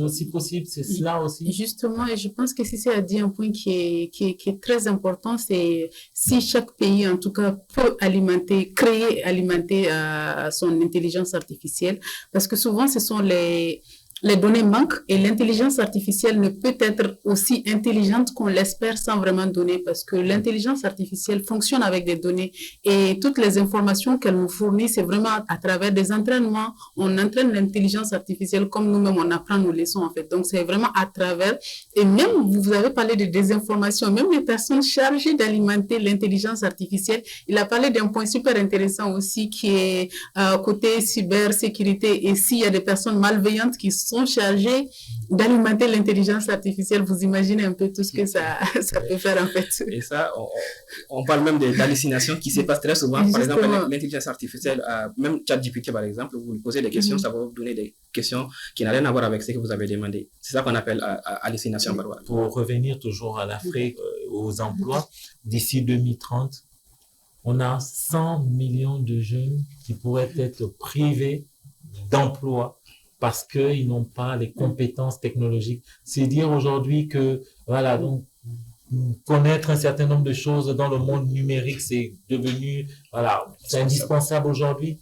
aussi possible, c'est cela aussi. Justement, et je pense que Cissé a dit un point qui est très important, c'est si chaque pays, en tout cas, peut alimenter son intelligence artificielle, parce que souvent, ce sont les données manquent et l'intelligence artificielle ne peut être aussi intelligente qu'on l'espère sans vraiment donner, parce que l'intelligence artificielle fonctionne avec des données et toutes les informations qu'elle nous fournit, c'est vraiment à travers des entraînements. On entraîne l'intelligence artificielle comme nous-mêmes, on apprend nos leçons en fait. Donc, c'est vraiment à travers. Et même, vous avez parlé de désinformation, même les personnes chargées d'alimenter l'intelligence artificielle. Il a parlé d'un point super intéressant aussi qui est côté cybersécurité. Et s'il y a des personnes malveillantes qui sont chargés d'alimenter l'intelligence artificielle, vous imaginez un peu tout ce que ça peut faire en fait. Et ça, on parle même d'hallucinations qui se passent très souvent. Justement. Par exemple, l'intelligence artificielle, même ChatGPT par exemple, vous lui posez des questions, ça va vous donner des questions qui n'ont rien à voir avec ce que vous avez demandé. C'est ça qu'on appelle hallucination. Pour revenir toujours à l'Afrique, aux emplois, d'ici 2030, on a 100 millions de jeunes qui pourraient être privés d'emploi parce qu'ils n'ont pas les compétences technologiques. C'est dire aujourd'hui que, voilà, donc, connaître un certain nombre de choses dans le monde numérique, c'est devenu, voilà, c'est indispensable aujourd'hui.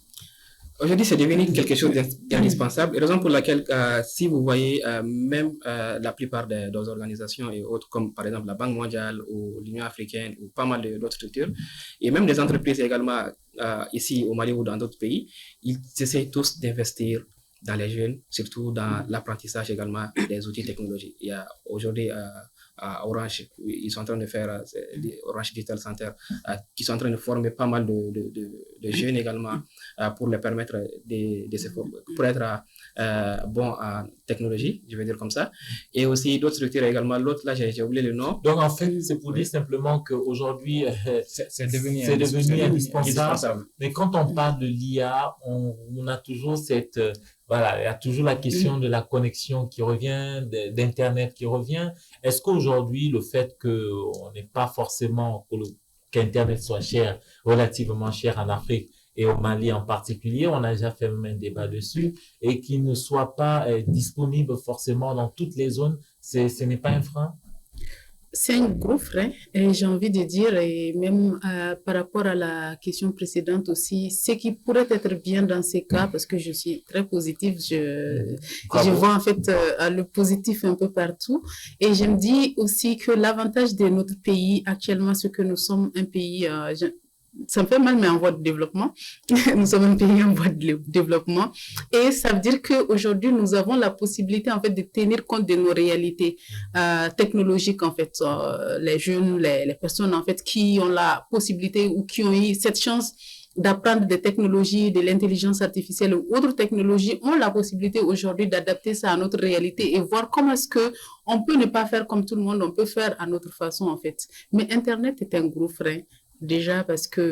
Aujourd'hui, c'est devenu quelque chose d'indispensable. Raison pour laquelle, si vous voyez, même la plupart des organisations et autres, comme par exemple la Banque mondiale ou l'Union africaine ou pas mal d'autres structures, et même des entreprises également ici au Mali ou dans d'autres pays, ils essaient tous d'investir dans les jeunes, surtout dans l'apprentissage également des outils technologiques. Il y a aujourd'hui à Orange, ils sont en train de faire Orange Digital Center, qui sont en train de former pas mal de jeunes également pour les permettre pour être bons en technologie, je vais dire comme ça. Et aussi d'autres structures également. L'autre, là, j'ai oublié le nom. Donc, en fait, c'est pour dire simplement qu'aujourd'hui, c'est devenu indispensable. Mais quand on parle de l'IA, on a toujours cette... Voilà, il y a toujours la question de la connexion qui revient, d'Internet qui revient. Est-ce qu'aujourd'hui, le fait qu'on n'ait pas forcément, qu'Internet soit cher, relativement cher en Afrique et au Mali en particulier, on a déjà fait même un débat dessus, et qu'il ne soit pas disponible forcément dans toutes les zones, ce n'est pas un frein? C'est un gros frein, et j'ai envie de dire, et même par rapport à la question précédente aussi, ce qui pourrait être bien dans ces cas, parce que je suis très positive, je vois en fait le positif un peu partout, et je me dis aussi que l'avantage de notre pays actuellement, c'est que nous sommes un pays... ça me fait mal, mais en voie de développement. Nous sommes un pays en voie de développement. Et ça veut dire qu'aujourd'hui, nous avons la possibilité, en fait, de tenir compte de nos réalités technologiques, en fait. Les jeunes, les personnes, en fait, qui ont la possibilité ou qui ont eu cette chance d'apprendre des technologies, de l'intelligence artificielle ou autres technologies, ont la possibilité aujourd'hui d'adapter ça à notre réalité et voir comment est-ce que on peut ne pas faire comme tout le monde, on peut faire à notre façon, en fait. Mais Internet est un gros frein. Déjà parce que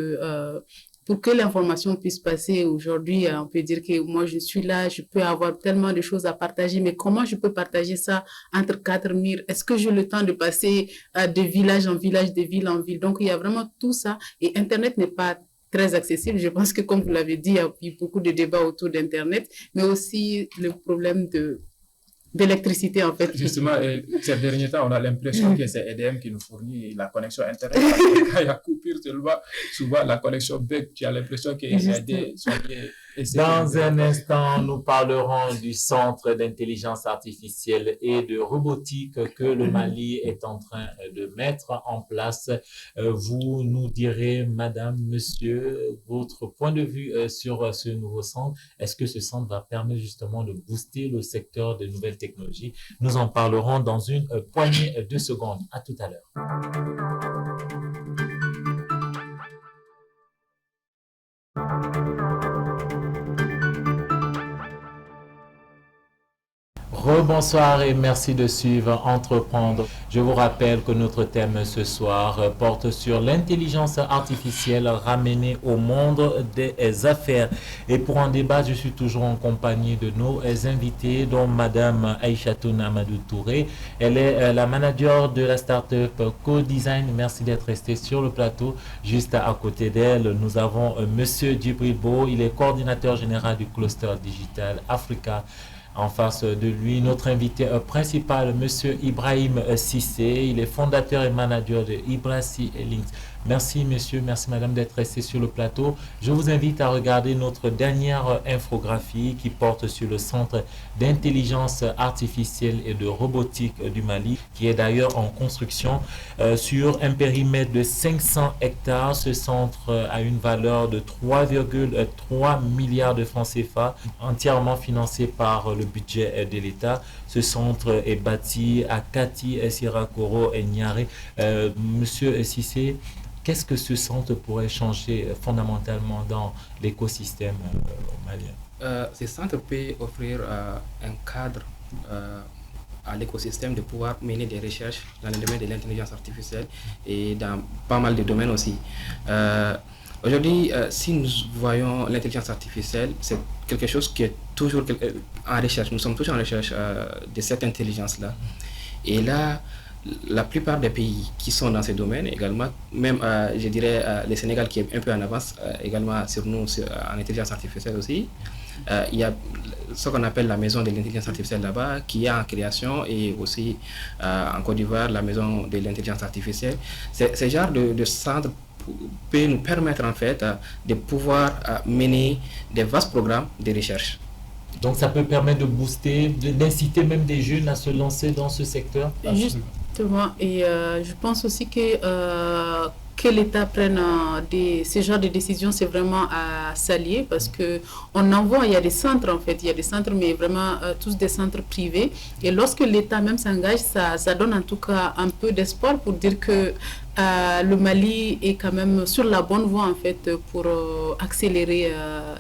pour que l'information puisse passer aujourd'hui, on peut dire que moi je suis là, je peux avoir tellement de choses à partager, mais comment je peux partager ça entre quatre murs? Est-ce que j'ai le temps de passer de village en village, de ville en ville? Donc il y a vraiment tout ça et Internet n'est pas très accessible. Je pense que comme vous l'avez dit, il y a eu beaucoup de débats autour d'Internet, mais aussi le problème d'électricité, en fait. Justement, ces derniers temps, on a l'impression que c'est EDM qui nous fournit la connexion Internet. Quand il y a coupure, souvent la connexion bug, tu as l'impression que les AD sont liés Dans un instant, nous parlerons du centre d'intelligence artificielle et de robotique que le Mali est en train de mettre en place. Vous nous direz, madame, monsieur, votre point de vue sur ce nouveau centre. Est-ce que ce centre va permettre justement de booster le secteur des nouvelles technologies? Nous en parlerons dans une poignée de secondes. À tout à l'heure. Rebonsoir et merci de suivre Entreprendre. Je vous rappelle que notre thème ce soir porte sur l'intelligence artificielle ramenée au monde des affaires. Et pour en débattre, je suis toujours en compagnie de nos invités, dont Madame Aïchatoun Amadou Touré. Elle est la manager de la start-up Co-Design. Merci d'être resté sur le plateau. Juste à côté d'elle, nous avons Monsieur Djibril Bo. Il est coordinateur général du cluster digital Africa. En face de lui, notre invité principal, Monsieur Ibrahim Cissé. Il est fondateur et manager de Ibrassi Links. Merci, messieurs, merci, madame, d'être restés sur le plateau. Je vous invite à regarder notre dernière infographie qui porte sur le centre d'intelligence artificielle et de robotique du Mali, qui est d'ailleurs en construction sur un périmètre de 500 hectares. Ce centre a une valeur de 3,3 milliards de francs CFA, entièrement financé par le budget de l'État. Ce centre est bâti à Kati, Sirakoro et Niaré. Monsieur Cissé, qu'est-ce que ce centre pourrait changer fondamentalement dans l'écosystème malien? Ce centre peut offrir un cadre à l'écosystème de pouvoir mener des recherches dans le domaine de l'intelligence artificielle et dans pas mal de domaines aussi. Aujourd'hui, si nous voyons l'intelligence artificielle, c'est quelque chose qui est toujours en recherche. Nous sommes toujours en recherche de cette intelligence-là. Et là, la plupart des pays qui sont dans ces domaines également, même je dirais le Sénégal qui est un peu en avance également sur nous en intelligence artificielle aussi, il y a ce qu'on appelle la maison de l'intelligence artificielle là-bas qui est en création et aussi en Côte d'Ivoire la maison de l'intelligence artificielle. Ce genre de centre peut nous permettre en fait de pouvoir mener des vastes programmes de recherche. Donc ça peut permettre de booster, d'inciter même des jeunes à se lancer dans ce secteur. Justement, et je pense aussi que l'État prenne ce genre de décisions, c'est vraiment à s'allier parce qu'on en voit, il y a des centres en fait, il y a des centres mais vraiment tous des centres privés. Et lorsque l'État même s'engage, ça donne en tout cas un peu d'espoir pour dire que le Mali est quand même sur la bonne voie en fait pour accélérer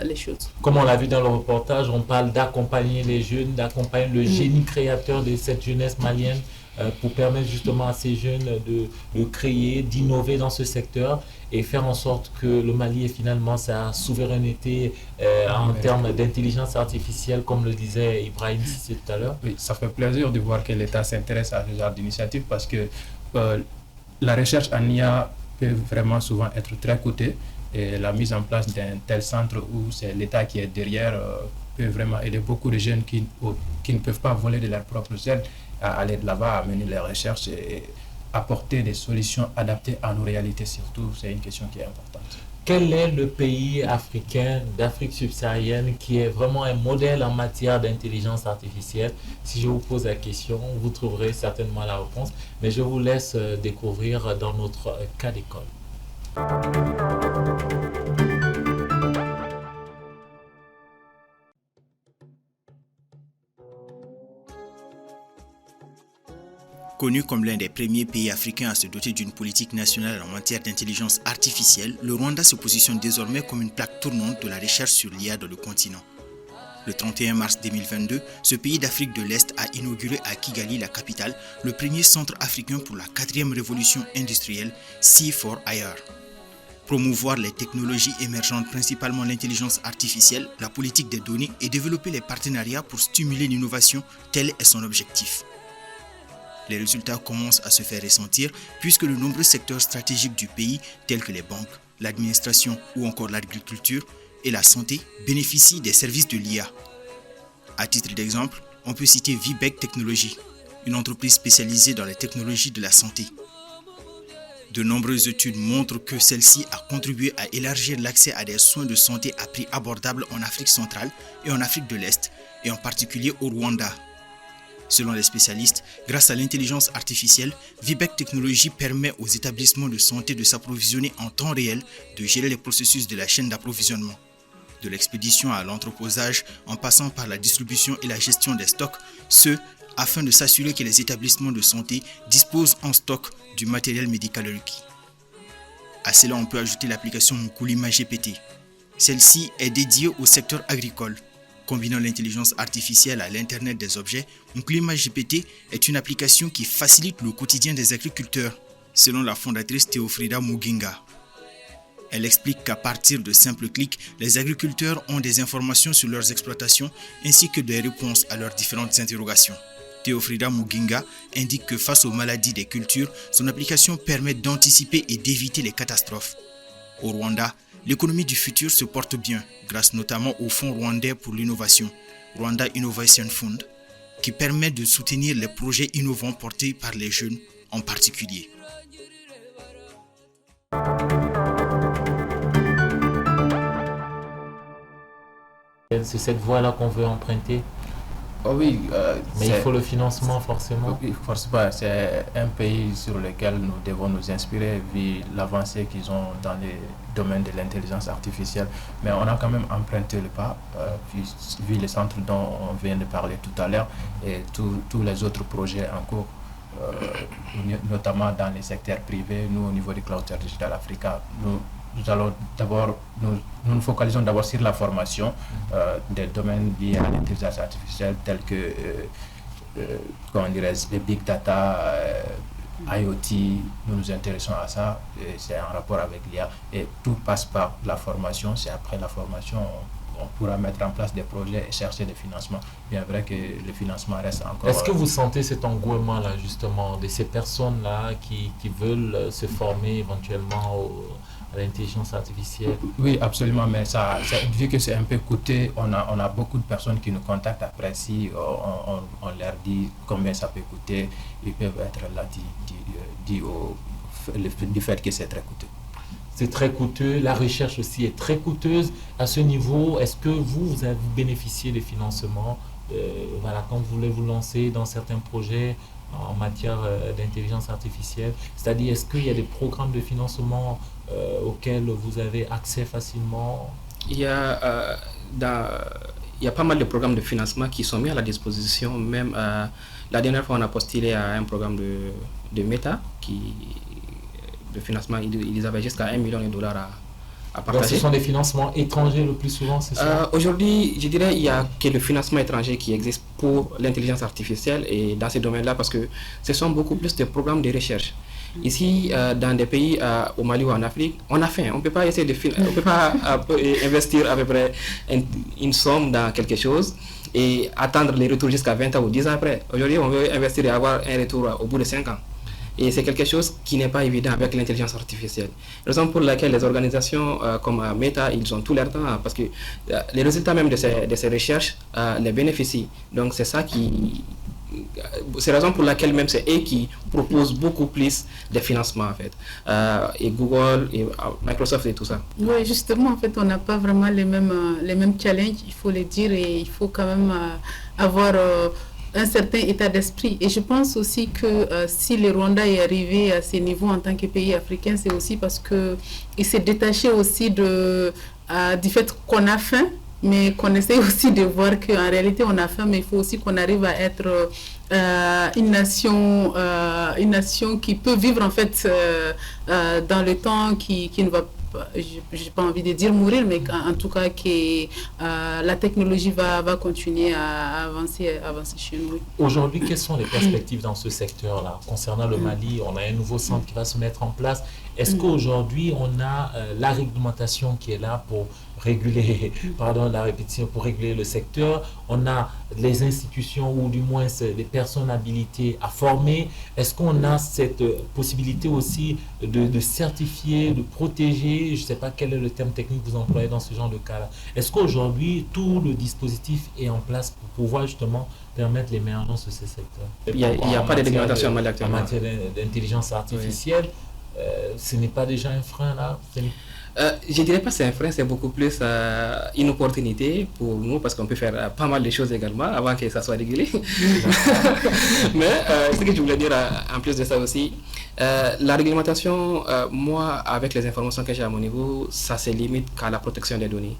les choses. Comme on l'a vu dans le reportage, on parle d'accompagner les jeunes, d'accompagner le génie créateur de cette jeunesse malienne pour permettre justement à ces jeunes de créer, d'innover dans ce secteur et faire en sorte que le Mali ait finalement sa souveraineté en termes d'intelligence artificielle, comme le disait Ibrahim Cissé tout à l'heure. Oui, ça fait plaisir de voir que l'État s'intéresse à ce genre d'initiative parce que la recherche en IA peut vraiment souvent être très coûteuse et la mise en place d'un tel centre où c'est l'État qui est derrière peut vraiment aider beaucoup de jeunes qui ne peuvent pas voler de leurs propres ailes à aller de là-bas, à mener les recherches et apporter des solutions adaptées à nos réalités surtout. C'est une question qui est importante. Quel est le pays africain d'Afrique subsaharienne qui est vraiment un modèle en matière d'intelligence artificielle? Si je vous pose la question, vous trouverez certainement la réponse, mais je vous laisse découvrir dans notre cas d'école. Connu comme l'un des premiers pays africains à se doter d'une politique nationale en matière d'intelligence artificielle, le Rwanda se positionne désormais comme une plaque tournante de la recherche sur l'IA dans le continent. Le 31 mars 2022, ce pays d'Afrique de l'Est a inauguré à Kigali, la capitale, le premier centre africain pour la 4e révolution industrielle, C4IR. Promouvoir les technologies émergentes, principalement l'intelligence artificielle, la politique des données et développer les partenariats pour stimuler l'innovation, tel est son objectif. Les résultats commencent à se faire ressentir puisque de nombreux secteurs stratégiques du pays, tels que les banques, l'administration ou encore l'agriculture et la santé, bénéficient des services de l'IA. À titre d'exemple, on peut citer Vibec Technologies, une entreprise spécialisée dans les technologies de la santé. De nombreuses études montrent que celle-ci a contribué à élargir l'accès à des soins de santé à prix abordables en Afrique centrale et en Afrique de l'Est, et en particulier au Rwanda. Selon les spécialistes, grâce à l'intelligence artificielle, Vibec Technologies permet aux établissements de santé de s'approvisionner en temps réel, de gérer les processus de la chaîne d'approvisionnement. De l'expédition à l'entreposage, en passant par la distribution et la gestion des stocks, afin de s'assurer que les établissements de santé disposent en stock du matériel médical requis. À cela, on peut ajouter l'application Mkulima GPT. Celle-ci est dédiée au secteur agricole. Combinant l'intelligence artificielle à l'Internet des objets, Mkulima GPT est une application qui facilite le quotidien des agriculteurs, selon la fondatrice Théofrida Muginga. Elle explique qu'à partir de simples clics, les agriculteurs ont des informations sur leurs exploitations ainsi que des réponses à leurs différentes interrogations. Théofrida Muginga indique que face aux maladies des cultures, son application permet d'anticiper et d'éviter les catastrophes. Au Rwanda, l'économie du futur se porte bien, grâce notamment au Fonds rwandais pour l'innovation, Rwanda Innovation Fund, qui permet de soutenir les projets innovants portés par les jeunes en particulier. C'est cette voie-là qu'on veut emprunter. Oh oui, mais il faut le financement forcément. Oui, forcément, c'est un pays sur lequel nous devons nous inspirer vu l'avancée qu'ils ont dans les domaines de l'intelligence artificielle. Mais on a quand même emprunté le pas, vu les centres dont on vient de parler tout à l'heure et tous les autres projets en cours, notamment dans les secteurs privés. Nous, au niveau du Cluster Digital Africa, nous allons d'abord, nous focalisons d'abord sur la formation des domaines liés à l'intelligence artificielle tels que les big data, IoT. Nous nous intéressons à ça, c'est en rapport avec l'IA et tout passe par la formation. C'est après la formation on pourra mettre en place des projets et chercher des financements. Bien vrai que le financement reste encore... Est-ce que vous sentez cet engouement-là, justement, de ces personnes-là qui veulent se former éventuellement à l'intelligence artificielle? Oui, absolument, mais vu que c'est un peu coûteux, on a beaucoup de personnes qui nous contactent après. Si on leur dit combien ça peut coûter, ils peuvent être là du fait que c'est très coûteux. C'est très coûteux, la recherche aussi est très coûteuse. À ce niveau, est-ce que vous avez bénéficié des financements quand vous voulez vous lancer dans certains projets en matière d'intelligence artificielle? C'est-à-dire, est-ce qu'il y a des programmes de financement auxquels vous avez accès facilement? Il y a pas mal de programmes de financement qui sont mis à la disposition. Même la dernière fois, on a postulé à un programme de Meta de financement, ils avaient jusqu'à $1 million à partager. Donc ce sont des financements étrangers le plus souvent, c'est ça? Aujourd'hui, je dirais qu'il n'y a que le financement étranger qui existe pour l'intelligence artificielle et dans ces domaines-là parce que ce sont beaucoup plus de programmes de recherche. Ici, dans des pays au Mali ou en Afrique, on a faim. On ne peut pas essayer on peut pas investir à peu près une somme dans quelque chose et attendre les retours jusqu'à 20 ans ou 10 ans après. Aujourd'hui, on veut investir et avoir un retour au bout de 5 ans. Et c'est quelque chose qui n'est pas évident avec l'intelligence artificielle. Raison pour laquelle les organisations comme Meta, ils ont tout leur temps parce que les résultats même de ces recherches les bénéficient. Donc c'est ça c'est la raison pour laquelle même c'est eux qui proposent beaucoup plus de financement en fait. Et Google, et Microsoft et tout ça. Oui, justement, en fait, on n'a pas vraiment les mêmes challenges, il faut le dire, et il faut quand même avoir un certain état d'esprit. Et je pense aussi que si le Rwanda est arrivé à ce niveau en tant que pays africain, c'est aussi parce qu'il s'est détaché aussi du fait qu'on a faim, mais qu'on essaie aussi de voir qu'en réalité on a faim, mais il faut aussi qu'on arrive à être une nation qui peut vivre en fait dans le temps, qui ne va pas, j'ai pas envie de dire mourir, mais en tout cas que la technologie va continuer à avancer chez nous. Aujourd'hui, quelles sont les perspectives dans ce secteur-là? Concernant le Mali, on a un nouveau centre qui va se mettre en place. Est-ce qu'aujourd'hui, on a la réglementation qui est là pour réguler, pour réguler le secteur? On a les institutions ou du moins les personnes habilitées à former. Est-ce qu'on a cette possibilité aussi de certifier, de protéger? Je ne sais pas quel est le terme technique que vous employez dans ce genre de cas-là. Est-ce qu'aujourd'hui, tout le dispositif est en place pour pouvoir justement permettre l'émergence de ces secteurs? Il n'y a pas de réglementation en matière d'intelligence artificielle. ce n'est pas déjà un frein là? Je dirais pas que c'est un frein, c'est beaucoup plus une opportunité pour nous parce qu'on peut faire pas mal de choses également avant que ça soit régulé. Mais ce que je voulais dire en plus de ça aussi, la réglementation, moi, avec les informations que j'ai à mon niveau, ça se limite qu'à la protection des données.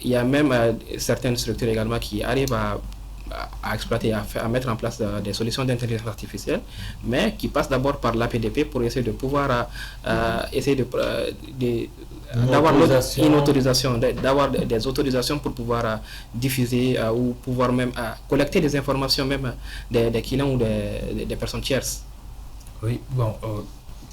Il y a même certaines structures également qui arrivent à exploiter, à mettre en place des solutions d'intelligence artificielle, mais qui passent d'abord par l'APDP pour essayer de pouvoir d'avoir une autorisation, d'avoir des autorisations pour pouvoir diffuser ou pouvoir même collecter des informations même des clients ou des personnes tierces. Oui, bon,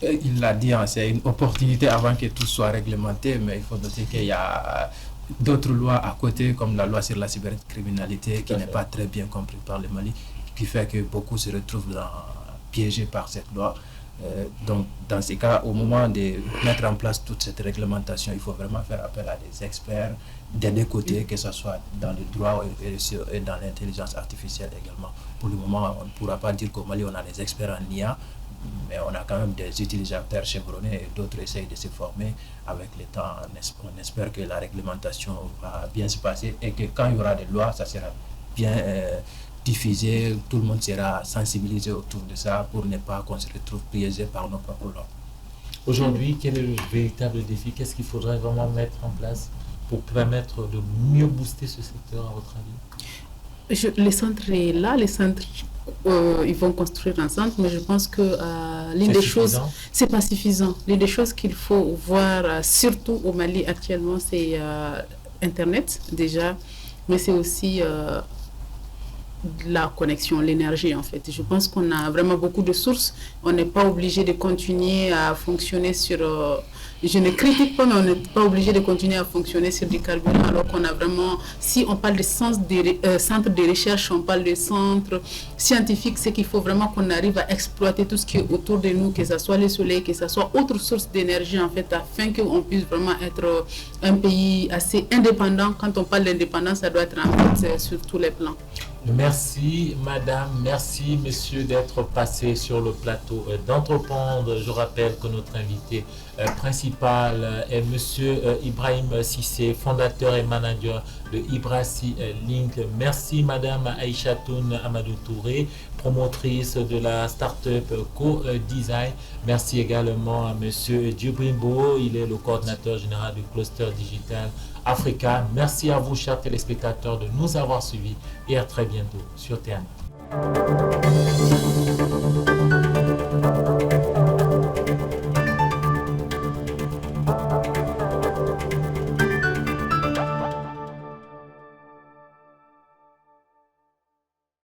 il l'a dit, hein, c'est une opportunité avant que tout soit réglementé, mais il faut noter qu'il y a d'autres lois à côté, comme la loi sur la cybercriminalité, qui n'est pas très bien comprise par le Mali, qui fait que beaucoup se retrouvent piégés par cette loi. Donc, dans ces cas, au moment de mettre en place toute cette réglementation, il faut vraiment faire appel à des experts des deux côtés, que ce soit dans le droit et dans l'intelligence artificielle également. Pour le moment, on ne pourra pas dire qu'au Mali, on a des experts en IA, mais on a quand même des utilisateurs chevronnés et d'autres essayent de se former. Avec le temps, on espère que la réglementation va bien se passer et que quand il y aura des lois, ça sera bien diffusé, tout le monde sera sensibilisé autour de ça pour ne pas qu'on se retrouve piégé par nos propres lois. Aujourd'hui, quel est le véritable défi? Qu'est-ce qu'il faudrait vraiment mettre en place pour permettre de mieux booster ce secteur, à votre avis? Les centres est là, les centres ils vont construire un centre, mais je pense que l'une des choses, c'est pas suffisant. L'une des choses qu'il faut voir, surtout au Mali actuellement, c'est Internet déjà, mais c'est aussi la connexion, l'énergie en fait. Je pense qu'on a vraiment beaucoup de sources. On n'est pas obligé de continuer à fonctionner sur... je ne critique pas, mais on n'est pas obligé de continuer à fonctionner sur du carburant, alors qu'on a vraiment... Si on parle de centres de recherche, on parle de centres scientifiques, c'est qu'il faut vraiment qu'on arrive à exploiter tout ce qui est autour de nous, que ce soit le soleil, que ce soit autre source d'énergie en fait, afin qu'on puisse vraiment être un pays assez indépendant. Quand on parle d'indépendance, ça doit être en fait sur tous les plans. Merci madame, merci monsieur d'être passé sur le plateau d'Entreprendre. Je rappelle que notre invité principal est monsieur Ibrahim Cissé, fondateur et manager de Ibrasi Link. Merci madame Aïchatoun Amadou Touré, promotrice de la start-up Co-Design. Merci également à monsieur Djibrimbo, il est le coordinateur général du cluster digital Africa. Merci à vous chers téléspectateurs de nous avoir suivis et à très bientôt sur TN.